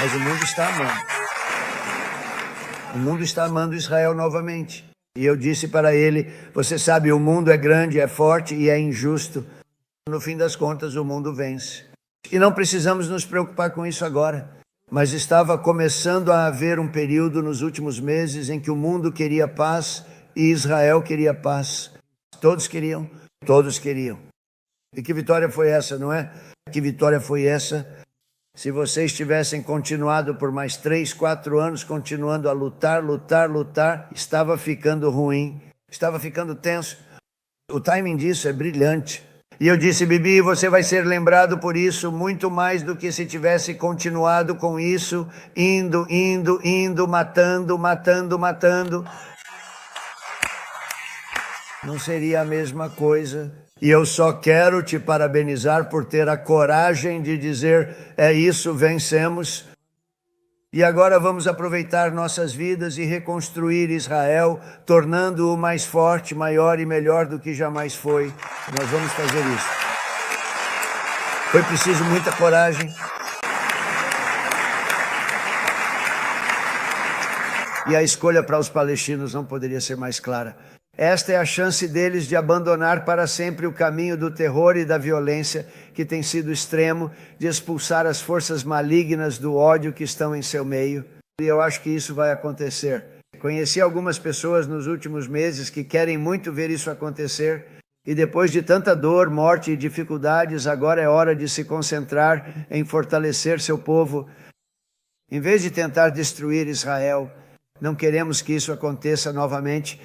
Mas o mundo está amando. O mundo está amando Israel novamente. E eu disse para ele, você sabe, o mundo é grande, é forte e é injusto. No fim das contas, o mundo vence. E não precisamos nos preocupar com isso agora. Mas estava começando a haver um período nos últimos meses em que o mundo queria paz e Israel queria paz. Todos queriam, todos queriam. E que vitória foi essa, não é? Que vitória foi essa? Se vocês tivessem continuado por mais 3, 4 anos, continuando a lutar, estava ficando ruim, estava ficando tenso. O timing disso é brilhante. E eu disse, Bibi, você vai ser lembrado por isso muito mais do que se tivesse continuado com isso, indo, matando. Não seria a mesma coisa. E eu só quero te parabenizar por ter a coragem de dizer, é isso, vencemos. E agora vamos aproveitar nossas vidas e reconstruir Israel, tornando-o mais forte, maior e melhor do que jamais foi. Nós vamos fazer isso. Foi preciso muita coragem. E a escolha para os palestinos não poderia ser mais clara. Esta é a chance deles de abandonar para sempre o caminho do terror e da violência que tem sido extremo, de expulsar as forças malignas do ódio que estão em seu meio. E eu acho que isso vai acontecer. Conheci algumas pessoas nos últimos meses que querem muito ver isso acontecer. E depois de tanta dor, morte e dificuldades, agora é hora de se concentrar em fortalecer seu povo. Em vez de tentar destruir Israel, não queremos que isso aconteça novamente.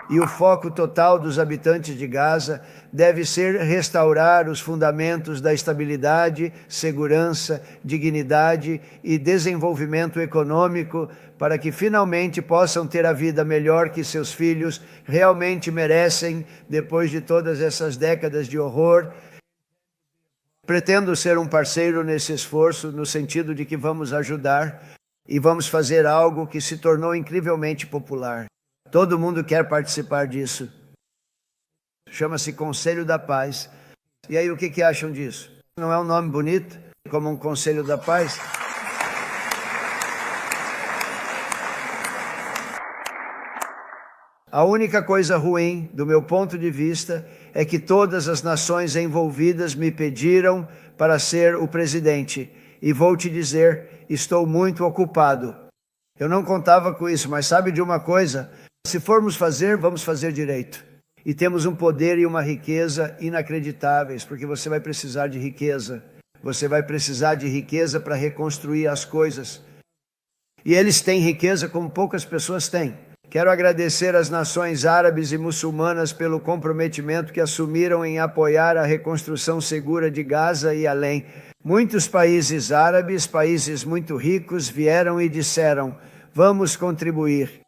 E o foco total dos habitantes de Gaza deve ser restaurar os fundamentos da estabilidade, segurança, dignidade e desenvolvimento econômico para que finalmente possam ter a vida melhor que seus filhos realmente merecem depois de todas essas décadas de horror. Pretendo ser um parceiro nesse esforço, no sentido de que vamos ajudar e vamos fazer algo que se tornou incrivelmente popular. Todo mundo quer participar disso. Chama-se Conselho da Paz. E aí, o que acham disso? Não é um nome bonito, como um Conselho da Paz? A única coisa ruim, do meu ponto de vista, é que todas as nações envolvidas me pediram para ser o presidente. E vou te dizer, estou muito ocupado. Eu não contava com isso, mas sabe de uma coisa? Se formos fazer, vamos fazer direito. E temos um poder e uma riqueza inacreditáveis, porque você vai precisar de riqueza. Você vai precisar de riqueza para reconstruir as coisas. E eles têm riqueza como poucas pessoas têm. Quero agradecer às nações árabes e muçulmanas pelo comprometimento que assumiram em apoiar a reconstrução segura de Gaza e além. Muitos países árabes, países muito ricos, vieram e disseram: vamos contribuir.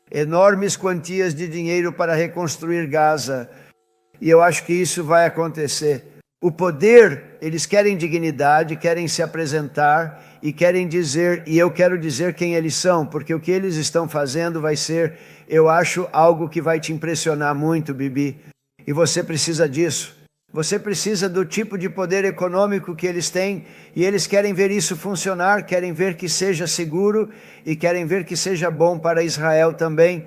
Enormes quantias de dinheiro para reconstruir Gaza. E eu acho que isso vai acontecer. O poder, eles querem dignidade, querem se apresentar e querem dizer, e eu quero dizer quem eles são, porque o que eles estão fazendo vai ser, eu acho, algo que vai te impressionar muito, Bibi. E você precisa disso. Você precisa do tipo de poder econômico que eles têm e eles querem ver isso funcionar, querem ver que seja seguro e querem ver que seja bom para Israel também.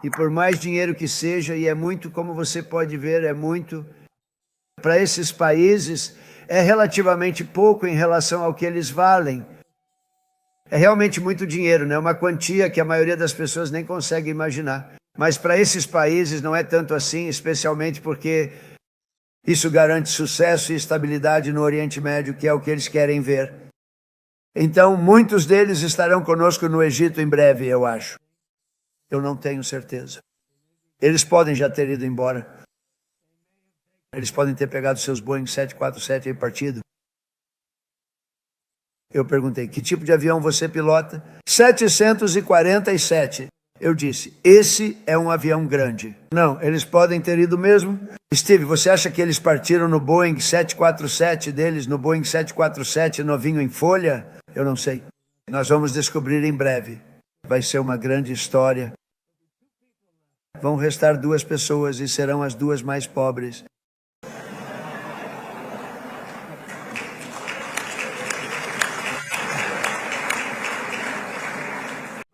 E por mais dinheiro que seja, e é muito, como você pode ver, é muito, para esses países é relativamente pouco em relação ao que eles valem. É realmente muito dinheiro, né? Uma quantia que a maioria das pessoas nem consegue imaginar. Mas para esses países não é tanto assim, especialmente porque isso garante sucesso e estabilidade no Oriente Médio, que é o que eles querem ver. Então, muitos deles estarão conosco no Egito em breve, eu acho. Eu não tenho certeza. Eles podem já ter ido embora. Eles podem ter pegado seus Boeing 747 e partido. Eu perguntei, que tipo de avião você pilota? 747. Eu disse, esse é um avião grande. Não, eles podem ter ido mesmo. Steve, você acha que eles partiram no Boeing 747 deles, no Boeing 747 novinho em folha? Eu não sei. Nós vamos descobrir em breve. Vai ser uma grande história. Vão restar 2 pessoas e serão as 2 mais pobres.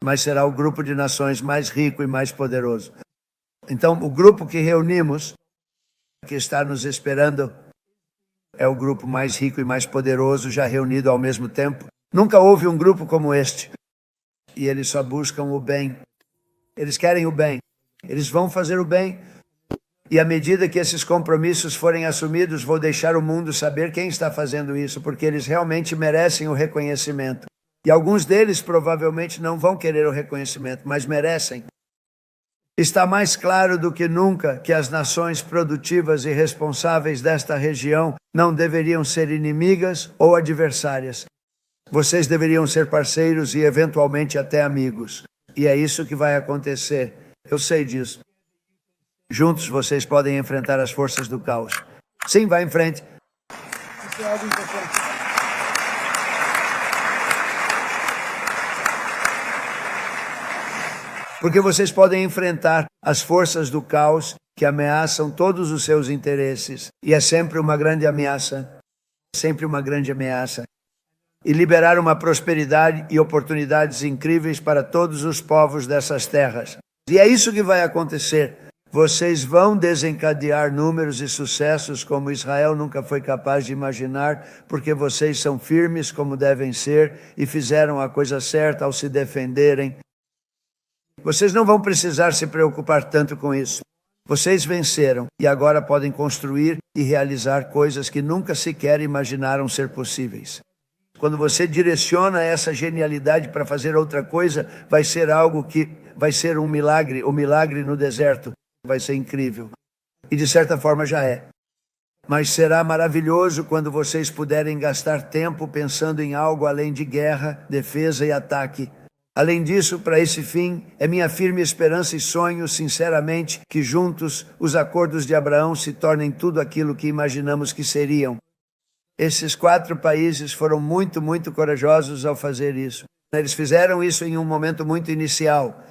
Mas será o grupo de nações mais rico e mais poderoso. Então, o grupo que reunimos, que está nos esperando, é o grupo mais rico e mais poderoso, já reunido ao mesmo tempo. Nunca houve um grupo como este. E eles só buscam o bem. Eles querem o bem. Eles vão fazer o bem. E à medida que esses compromissos forem assumidos, vou deixar o mundo saber quem está fazendo isso, porque eles realmente merecem o reconhecimento. E alguns deles provavelmente não vão querer o reconhecimento, mas merecem. Está mais claro do que nunca que as nações produtivas e responsáveis desta região não deveriam ser inimigas ou adversárias. Vocês deveriam ser parceiros e eventualmente até amigos. E é isso que vai acontecer. Eu sei disso. Juntos vocês podem enfrentar as forças do caos. Sim, vá em frente.
Isso é algo importante.
Porque vocês podem enfrentar as forças do caos que ameaçam todos os seus interesses. E é sempre uma grande ameaça. Sempre uma grande ameaça. E liberar uma prosperidade e oportunidades incríveis para todos os povos dessas terras. E é isso que vai acontecer. Vocês vão desencadear números e sucessos como Israel nunca foi capaz de imaginar, porque vocês são firmes como devem ser e fizeram a coisa certa ao se defenderem. Vocês não vão precisar se preocupar tanto com isso. Vocês venceram e agora podem construir e realizar coisas que nunca sequer imaginaram ser possíveis. Quando você direciona essa genialidade para fazer outra coisa, vai ser algo que vai ser um milagre. O milagre no deserto vai ser incrível. E de certa forma já é. Mas será maravilhoso quando vocês puderem gastar tempo pensando em algo além de guerra, defesa e ataque. Além disso, para esse fim, é minha firme esperança e sonho, sinceramente, que juntos os acordos de Abraão se tornem tudo aquilo que imaginamos que seriam. Esses 4 países foram muito, muito corajosos ao fazer isso. Eles fizeram isso em um momento muito inicial.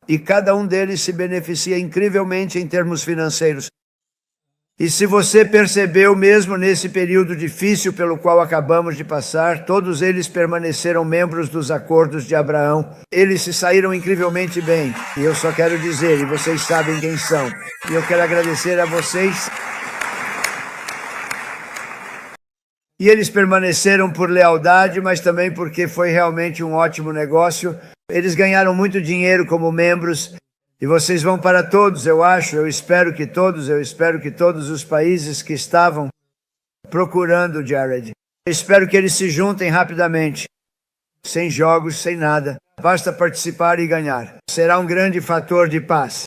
E cada um deles se beneficia incrivelmente em termos financeiros. E se você percebeu, mesmo nesse período difícil pelo qual acabamos de passar, todos eles permaneceram membros dos acordos de Abraão. Eles se saíram incrivelmente bem. E eu só quero dizer, e vocês sabem quem são. E eu quero agradecer a vocês. E eles permaneceram por lealdade, mas também porque foi realmente um ótimo negócio. Eles ganharam muito dinheiro como membros. E vocês vão para todos, eu acho, eu espero que todos os países que estavam procurando Jared. Eu espero que eles se juntem rapidamente, sem jogos, sem nada. Basta participar e ganhar. Será um grande fator de paz.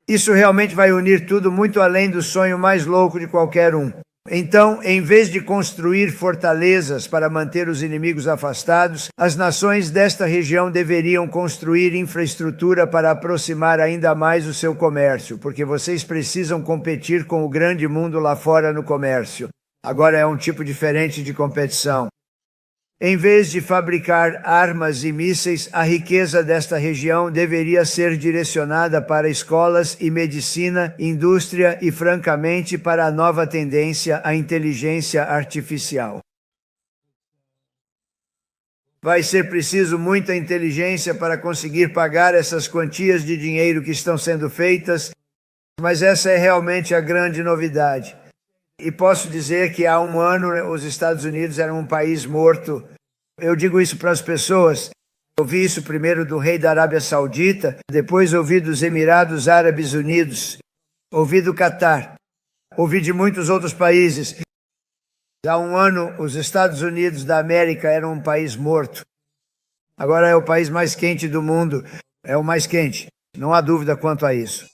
Isso realmente vai unir tudo muito além do sonho mais louco de qualquer um. Então, em vez de construir fortalezas para manter os inimigos afastados, as nações desta região deveriam construir infraestrutura para aproximar ainda mais o seu comércio, porque vocês precisam competir com o grande mundo lá fora no comércio. Agora é um tipo diferente de competição. Em vez de fabricar armas e mísseis, a riqueza desta região deveria ser direcionada para escolas e medicina, indústria e, francamente, para a nova tendência, a inteligência artificial. Vai ser preciso muita inteligência para conseguir pagar essas quantias de dinheiro que estão sendo feitas, mas essa é realmente a grande novidade. E posso dizer que há um ano os Estados Unidos eram um país morto. Eu digo isso para as pessoas. Ouvi isso primeiro do rei da Arábia Saudita, depois ouvi dos Emirados Árabes Unidos, ouvi do Catar, ouvi de muitos outros países. Há um ano os Estados Unidos da América eram um país morto. Agora é o país mais quente do mundo. É o mais quente. Não há dúvida quanto a isso.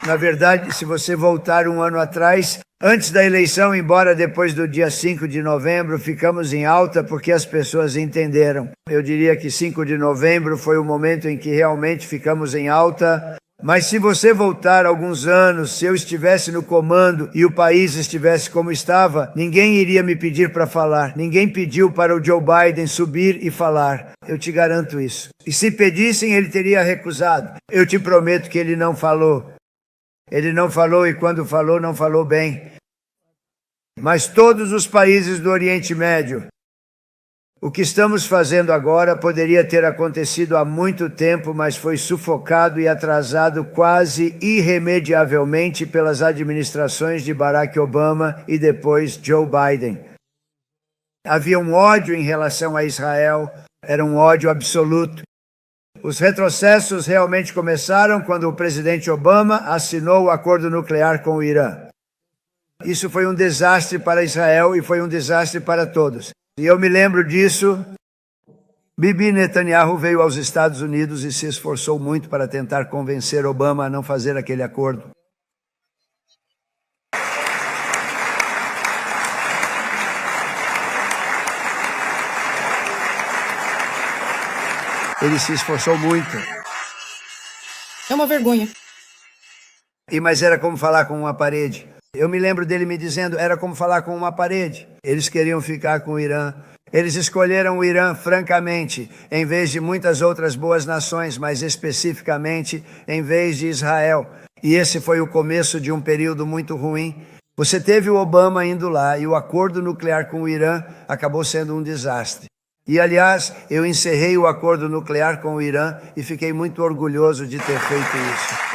Na verdade, se você voltar um ano atrás, antes da eleição, embora depois do dia 5 de novembro, ficamos em alta porque as pessoas entenderam. Eu diria que 5 de novembro foi o momento em que realmente ficamos em alta. Mas se você voltar alguns anos, se eu estivesse no comando e o país estivesse como estava, ninguém iria me pedir para falar. Ninguém pediu para o Joe Biden subir e falar. Eu te garanto isso. E se pedissem, ele teria recusado. Eu te prometo que ele não falou. Ele não falou e quando falou, não falou bem. Mas todos os países do Oriente Médio, o que estamos fazendo agora poderia ter acontecido há muito tempo, mas foi sufocado e atrasado quase irremediavelmente pelas administrações de Barack Obama e depois Joe Biden. Havia um ódio em relação a Israel, era um ódio absoluto. Os retrocessos realmente começaram quando o presidente Obama assinou o acordo nuclear com o Irã. Isso foi um desastre para Israel e foi um desastre para todos. E eu me lembro disso. Bibi Netanyahu veio aos Estados Unidos e se esforçou muito para tentar convencer Obama a não fazer aquele acordo. Ele se esforçou muito.
É uma vergonha.
Mas era como falar com uma parede. Eu me lembro dele me dizendo, era como falar com uma parede. Eles queriam ficar com o Irã. Eles escolheram o Irã, francamente, em vez de muitas outras boas nações, mas especificamente em vez de Israel. E esse foi o começo de um período muito ruim. Você teve o Obama indo lá e o acordo nuclear com o Irã acabou sendo um desastre. E, aliás, eu encerrei o acordo nuclear com o Irã e fiquei muito orgulhoso de ter feito isso.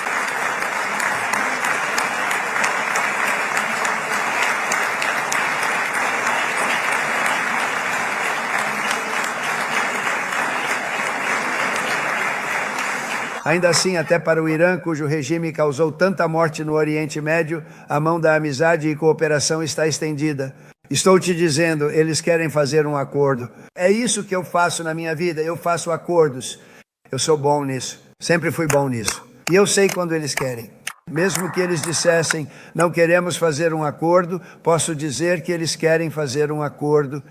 Ainda assim, até para o Irã, cujo regime causou tanta morte no Oriente Médio, a mão da amizade e cooperação está estendida. Estou te dizendo, eles querem fazer um acordo. É isso que eu faço na minha vida, eu faço acordos. Eu sou bom nisso, sempre fui bom nisso. E eu sei quando eles querem. Mesmo que eles dissessem, não queremos fazer um acordo, posso dizer que eles querem fazer um acordo.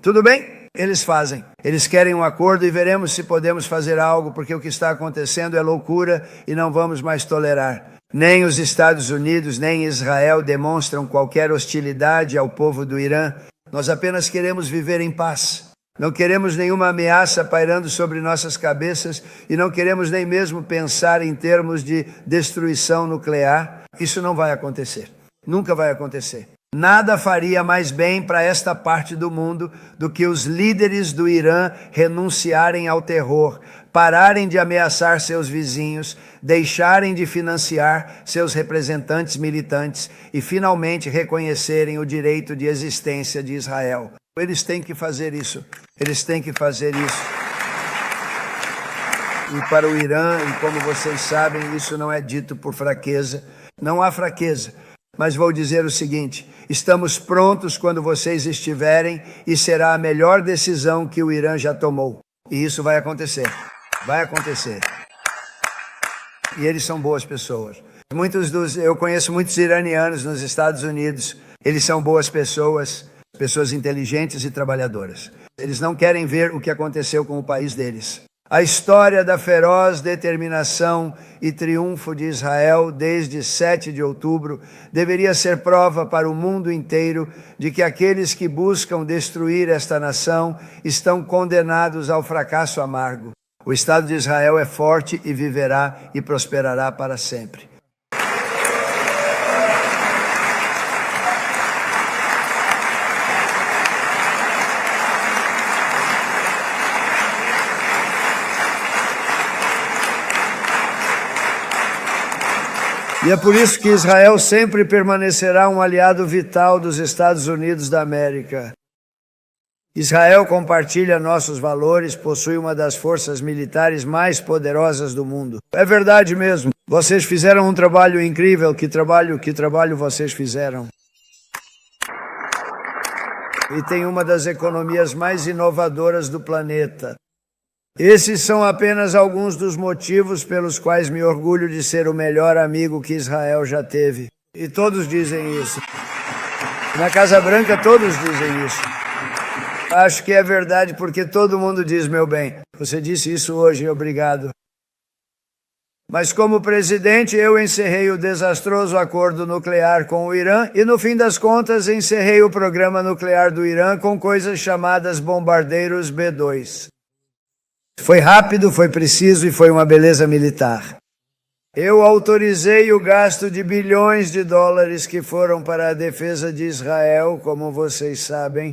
Tudo bem? Eles fazem. Eles querem um acordo e veremos se podemos fazer algo, porque o que está acontecendo é loucura e não vamos mais tolerar. Nem os Estados Unidos, nem Israel demonstram qualquer hostilidade ao povo do Irã. Nós apenas queremos viver em paz. Não queremos nenhuma ameaça pairando sobre nossas cabeças e não queremos nem mesmo pensar em termos de destruição nuclear. Isso não vai acontecer. Nunca vai acontecer. Nada faria mais bem para esta parte do mundo do que os líderes do Irã renunciarem ao terror, pararem de ameaçar seus vizinhos, deixarem de financiar seus representantes militantes e finalmente reconhecerem o direito de existência de Israel. Eles têm que fazer isso. Eles têm que fazer isso. E para o Irã, e como vocês sabem, isso não é dito por fraqueza. Não há fraqueza. Mas vou dizer o seguinte, estamos prontos quando vocês estiverem e será a melhor decisão que o Irã já tomou. E isso vai acontecer. Vai acontecer. E eles são boas pessoas. Eu conheço muitos iranianos nos Estados Unidos. Eles são boas pessoas, pessoas inteligentes e trabalhadoras. Eles não querem ver o que aconteceu com o país deles. A história da feroz determinação e triunfo de Israel desde 7 de outubro deveria ser prova para o mundo inteiro de que aqueles que buscam destruir esta nação estão condenados ao fracasso amargo. O Estado de Israel é forte e viverá e prosperará para sempre. E é por isso que Israel sempre permanecerá um aliado vital dos Estados Unidos da América. Israel compartilha nossos valores, possui uma das forças militares mais poderosas do mundo. É verdade mesmo. Vocês fizeram um trabalho incrível. Que trabalho vocês fizeram? E tem uma das economias mais inovadoras do planeta. Esses são apenas alguns dos motivos pelos quais me orgulho de ser o melhor amigo que Israel já teve. E todos dizem isso. Na Casa Branca todos dizem isso. Acho que é verdade porque todo mundo diz meu bem. Você disse isso hoje, obrigado. Mas como presidente eu encerrei o desastroso acordo nuclear com o Irã e no fim das contas encerrei o programa nuclear do Irã com coisas chamadas bombardeiros B-2. Foi rápido, foi preciso e foi uma beleza militar. Eu autorizei o gasto de bilhões de dólares que foram para a defesa de Israel, como vocês sabem.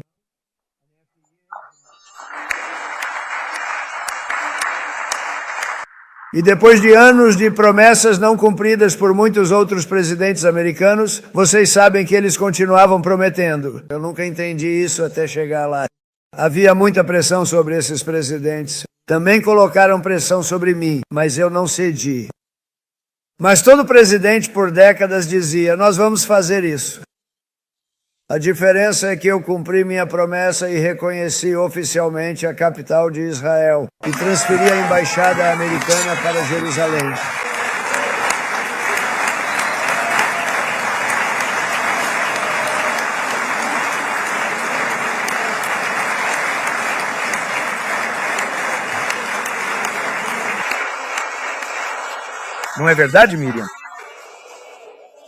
E depois de anos de promessas não cumpridas por muitos outros presidentes americanos, vocês sabem que eles continuavam prometendo. Eu nunca entendi isso até chegar lá. Havia muita pressão sobre esses presidentes. Também colocaram pressão sobre mim, mas eu não cedi. Mas todo presidente por décadas dizia, nós vamos fazer isso. A diferença é que eu cumpri minha promessa e reconheci oficialmente a capital de Israel e transferi a embaixada americana para Jerusalém.
Não é verdade, Miriam?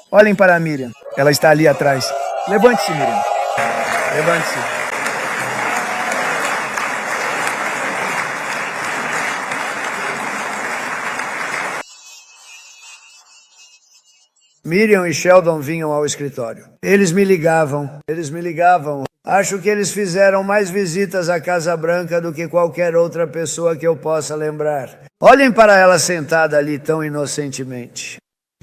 Olhem para a Miriam. Ela está ali atrás. Levante-se, Miriam. Levante-se.
Miriam e Sheldon vinham ao escritório. Eles me ligavam. Acho que eles fizeram mais visitas à Casa Branca do que qualquer outra pessoa que eu possa lembrar. Olhem para ela sentada ali tão inocentemente.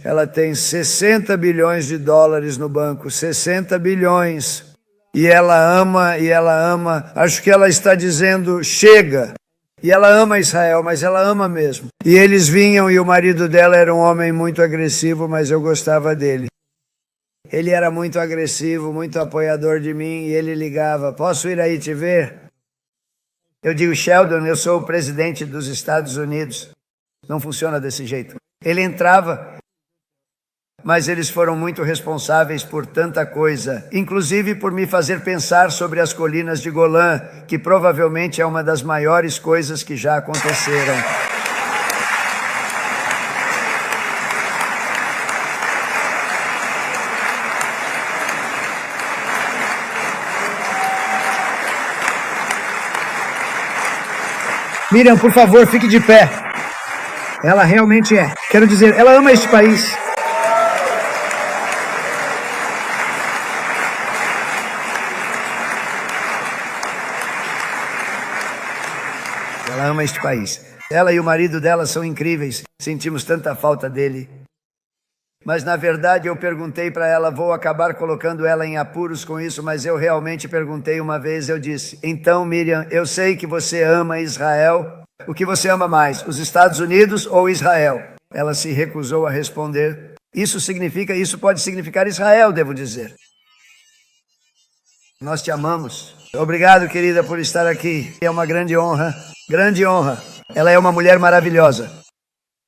Ela tem 60 bilhões de dólares no banco, 60 bilhões. E ela ama. Acho que ela está dizendo, chega. E ela ama Israel, mas ela ama mesmo. E eles vinham e o marido dela era um homem muito agressivo, mas eu gostava dele. Ele era muito agressivo, muito apoiador de mim e ele ligava: posso ir aí te ver? Eu digo: Sheldon, eu sou o presidente dos Estados Unidos. Não funciona desse jeito. Ele entrava, mas eles foram muito responsáveis por tanta coisa, inclusive por me fazer pensar sobre as colinas de Golã, que provavelmente é uma das maiores coisas que já aconteceram.
Miriam, por favor, fique de pé. Ela realmente é. Quero dizer, ela ama este país.
Ela ama este país. Ela e o marido dela são incríveis. Sentimos tanta falta dele. Mas, na verdade, eu perguntei para ela, vou acabar colocando ela em apuros com isso, mas eu realmente perguntei uma vez, eu disse: então, Miriam, eu sei que você ama Israel. O que você ama mais, os Estados Unidos ou Israel? Ela se recusou a responder. Isso pode significar Israel, devo dizer. Nós te amamos. Obrigado, querida, por estar aqui. É uma grande honra. Grande honra. Ela é uma mulher maravilhosa.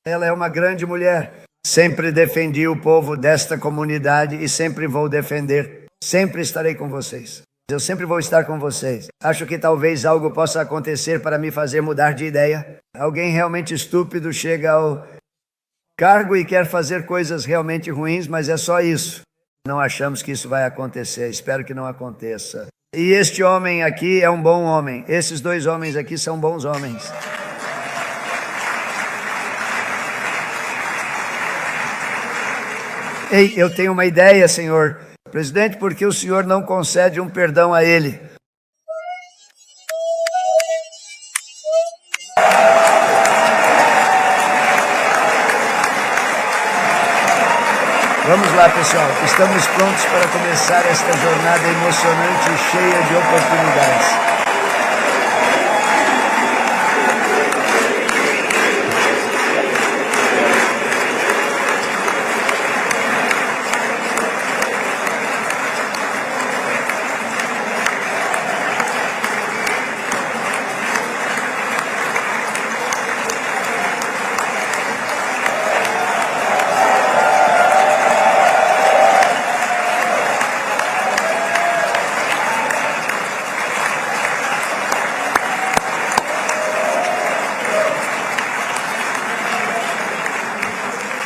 Ela é uma grande mulher. Sempre defendi o povo desta comunidade e sempre vou defender. Sempre estarei com vocês. Eu sempre vou estar com vocês. Acho que talvez algo possa acontecer para me fazer mudar de ideia. Alguém realmente estúpido chega ao cargo e quer fazer coisas realmente ruins, mas é só isso. Não achamos que isso vai acontecer. Espero que não aconteça. E este homem aqui é um bom homem. Esses dois homens aqui são bons homens. Ei, eu tenho uma ideia, senhor presidente, por que o senhor não concede um perdão a ele? Vamos lá, pessoal. Estamos prontos para começar esta jornada emocionante e cheia de oportunidades.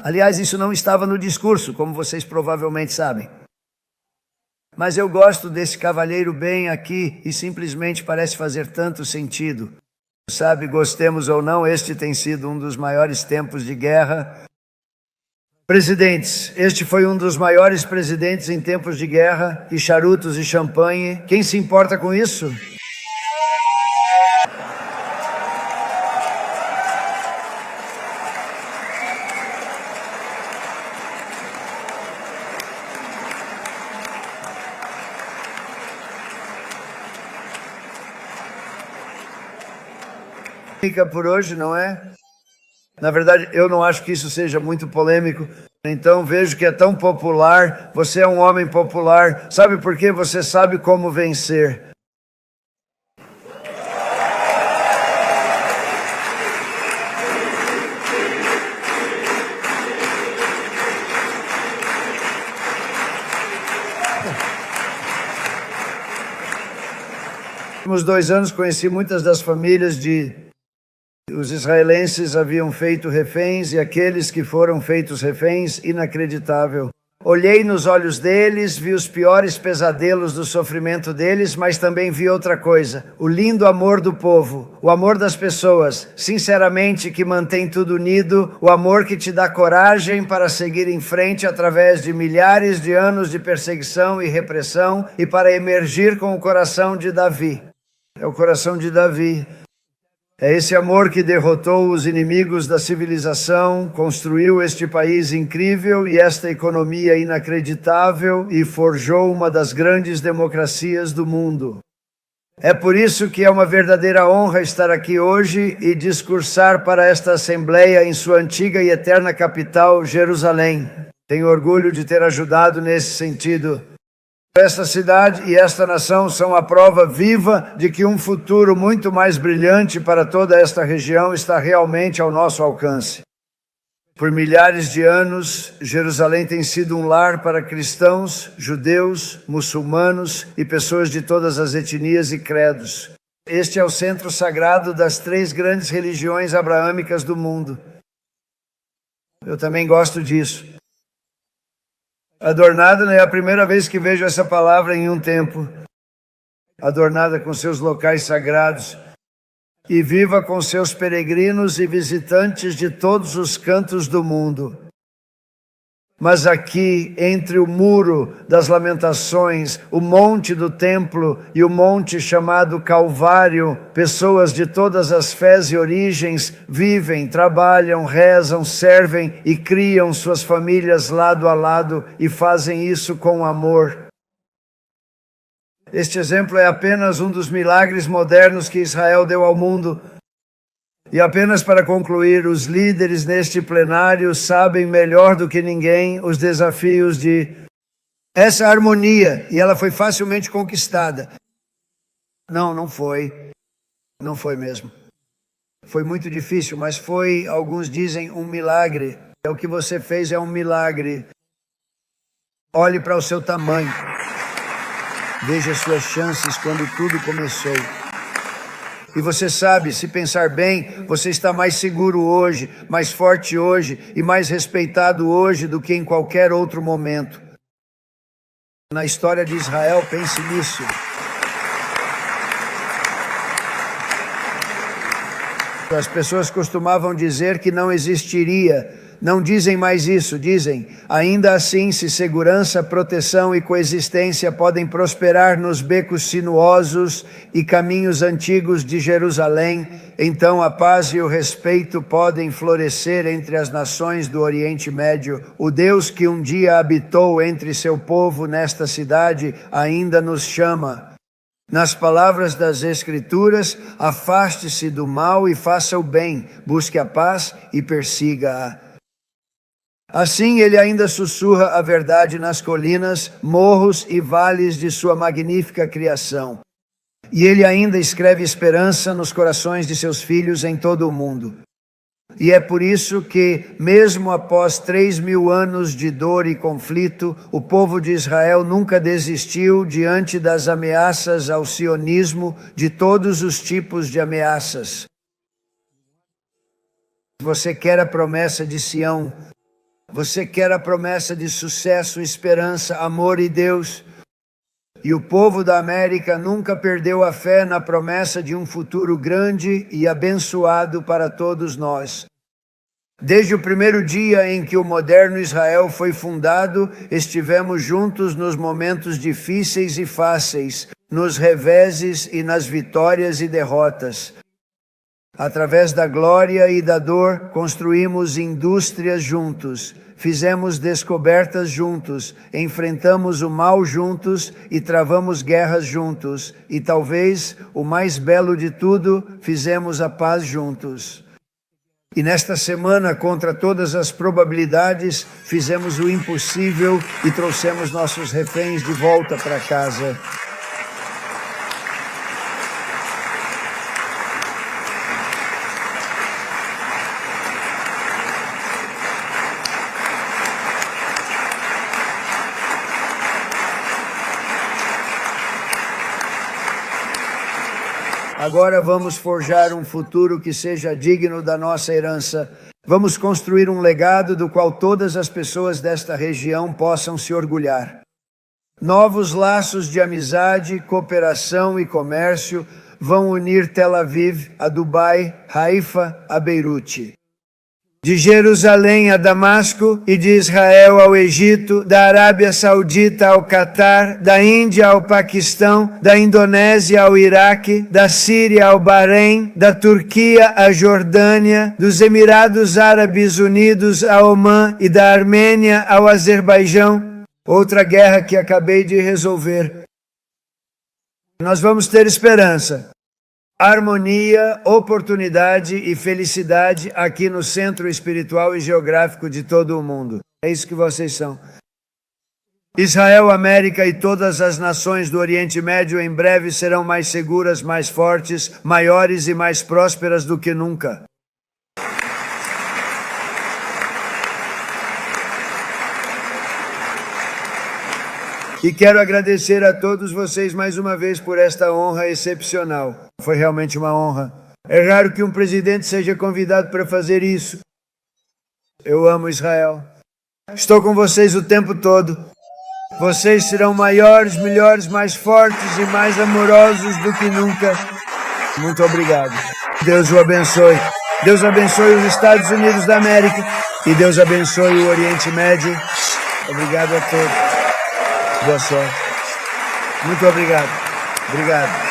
Aliás, isso não estava no discurso, como vocês provavelmente sabem. Mas eu gosto desse cavalheiro bem aqui e simplesmente parece fazer tanto sentido. Sabe, gostemos ou não, este tem sido um dos maiores tempos de guerra. Presidentes, este foi um dos maiores presidentes em tempos de guerra, e charutos e champanhe. Quem se importa com isso? Fica por hoje, não é? Na verdade, eu não acho que isso seja muito polêmico. Então vejo que é tão popular. Você é um homem popular. Sabe por quê? Você sabe como vencer. Nos últimos 2 anos conheci muitas das famílias os israelenses haviam feito reféns e aqueles que foram feitos reféns, inacreditável. Olhei nos olhos deles, vi os piores pesadelos do sofrimento deles, mas também vi outra coisa, o lindo amor do povo, o amor das pessoas, sinceramente, que mantém tudo unido, o amor que te dá coragem para seguir em frente através de milhares de anos de perseguição e repressão e para emergir com o coração de Davi. É o coração de Davi. É esse amor que derrotou os inimigos da civilização, construiu este país incrível e esta economia inacreditável e forjou uma das grandes democracias do mundo. É por isso que é uma verdadeira honra estar aqui hoje e discursar para esta Assembleia em sua antiga e eterna capital, Jerusalém. Tenho orgulho de ter ajudado nesse sentido. Esta cidade e esta nação são a prova viva de que um futuro muito mais brilhante para toda esta região está realmente ao nosso alcance. Por milhares de anos, Jerusalém tem sido um lar para cristãos, judeus, muçulmanos e pessoas de todas as etnias e credos. Este é o centro sagrado das 3 grandes religiões abraâmicas do mundo. Eu também gosto disso. Adornada não é a primeira vez que vejo essa palavra em um tempo. Adornada com seus locais sagrados. E viva com seus peregrinos e visitantes de todos os cantos do mundo. Mas aqui, entre o muro das lamentações, o monte do templo e o monte chamado Calvário, pessoas de todas as fés e origens vivem, trabalham, rezam, servem e criam suas famílias lado a lado e fazem isso com amor. Este exemplo é apenas um dos milagres modernos que Israel deu ao mundo. E apenas para concluir, os líderes neste plenário sabem melhor do que ninguém os desafios de essa harmonia, e ela foi facilmente conquistada. Não foi. Não foi mesmo. Foi muito difícil, mas foi, alguns dizem, um milagre. O que você fez é um milagre. Olhe para o seu tamanho. Veja suas chances quando tudo começou. E você sabe, se pensar bem, você está mais seguro hoje, mais forte hoje e mais respeitado hoje do que em qualquer outro momento. Na história de Israel, pense nisso. As pessoas costumavam dizer que não existiria. Não dizem mais isso, dizem, ainda assim, se segurança, proteção e coexistência podem prosperar nos becos sinuosos e caminhos antigos de Jerusalém, então a paz e o respeito podem florescer entre as nações do Oriente Médio. O Deus que um dia habitou entre seu povo nesta cidade ainda nos chama. Nas palavras das Escrituras, afaste-se do mal e faça o bem, busque a paz e persiga-a. Assim ele ainda sussurra a verdade nas colinas, morros e vales de sua magnífica criação. E ele ainda escreve esperança nos corações de seus filhos em todo o mundo. E é por isso que, mesmo após 3.000 anos de dor e conflito, o povo de Israel nunca desistiu diante das ameaças ao sionismo, de todos os tipos de ameaças. Você quer a promessa de Sião? Você quer a promessa de sucesso, esperança, amor e Deus? E o povo da América nunca perdeu a fé na promessa de um futuro grande e abençoado para todos nós. Desde o primeiro dia em que o moderno Israel foi fundado, estivemos juntos nos momentos difíceis e fáceis, nos reveses e nas vitórias e derrotas. Através da glória e da dor, construímos indústrias juntos, fizemos descobertas juntos, enfrentamos o mal juntos e travamos guerras juntos. E talvez, o mais belo de tudo, fizemos a paz juntos. E nesta semana, contra todas as probabilidades, fizemos o impossível e trouxemos nossos reféns de volta para casa. Agora vamos forjar um futuro que seja digno da nossa herança. Vamos construir um legado do qual todas as pessoas desta região possam se orgulhar. Novos laços de amizade, cooperação e comércio vão unir Tel Aviv a Dubai, Haifa a Beirute. De Jerusalém a Damasco e de Israel ao Egito, da Arábia Saudita ao Catar, da Índia ao Paquistão, da Indonésia ao Iraque, da Síria ao Bahrein, da Turquia à Jordânia, dos Emirados Árabes Unidos a Omã e da Armênia ao Azerbaijão. Outra guerra que acabei de resolver. Nós vamos ter esperança, harmonia, oportunidade e felicidade aqui no centro espiritual e geográfico de todo o mundo. É isso que vocês são. Israel, América e todas as nações do Oriente Médio em breve serão mais seguras, mais fortes, maiores e mais prósperas do que nunca. E quero agradecer a todos vocês mais uma vez por esta honra excepcional. Foi realmente uma honra. É raro que um presidente seja convidado para fazer isso. Eu amo Israel. Estou com vocês o tempo todo. Vocês serão maiores, melhores, mais fortes e mais amorosos do que nunca. Muito obrigado. Deus o abençoe. Deus abençoe os Estados Unidos da América. E Deus abençoe o Oriente Médio. Obrigado a todos. Boa sorte. Muito obrigado. Obrigado.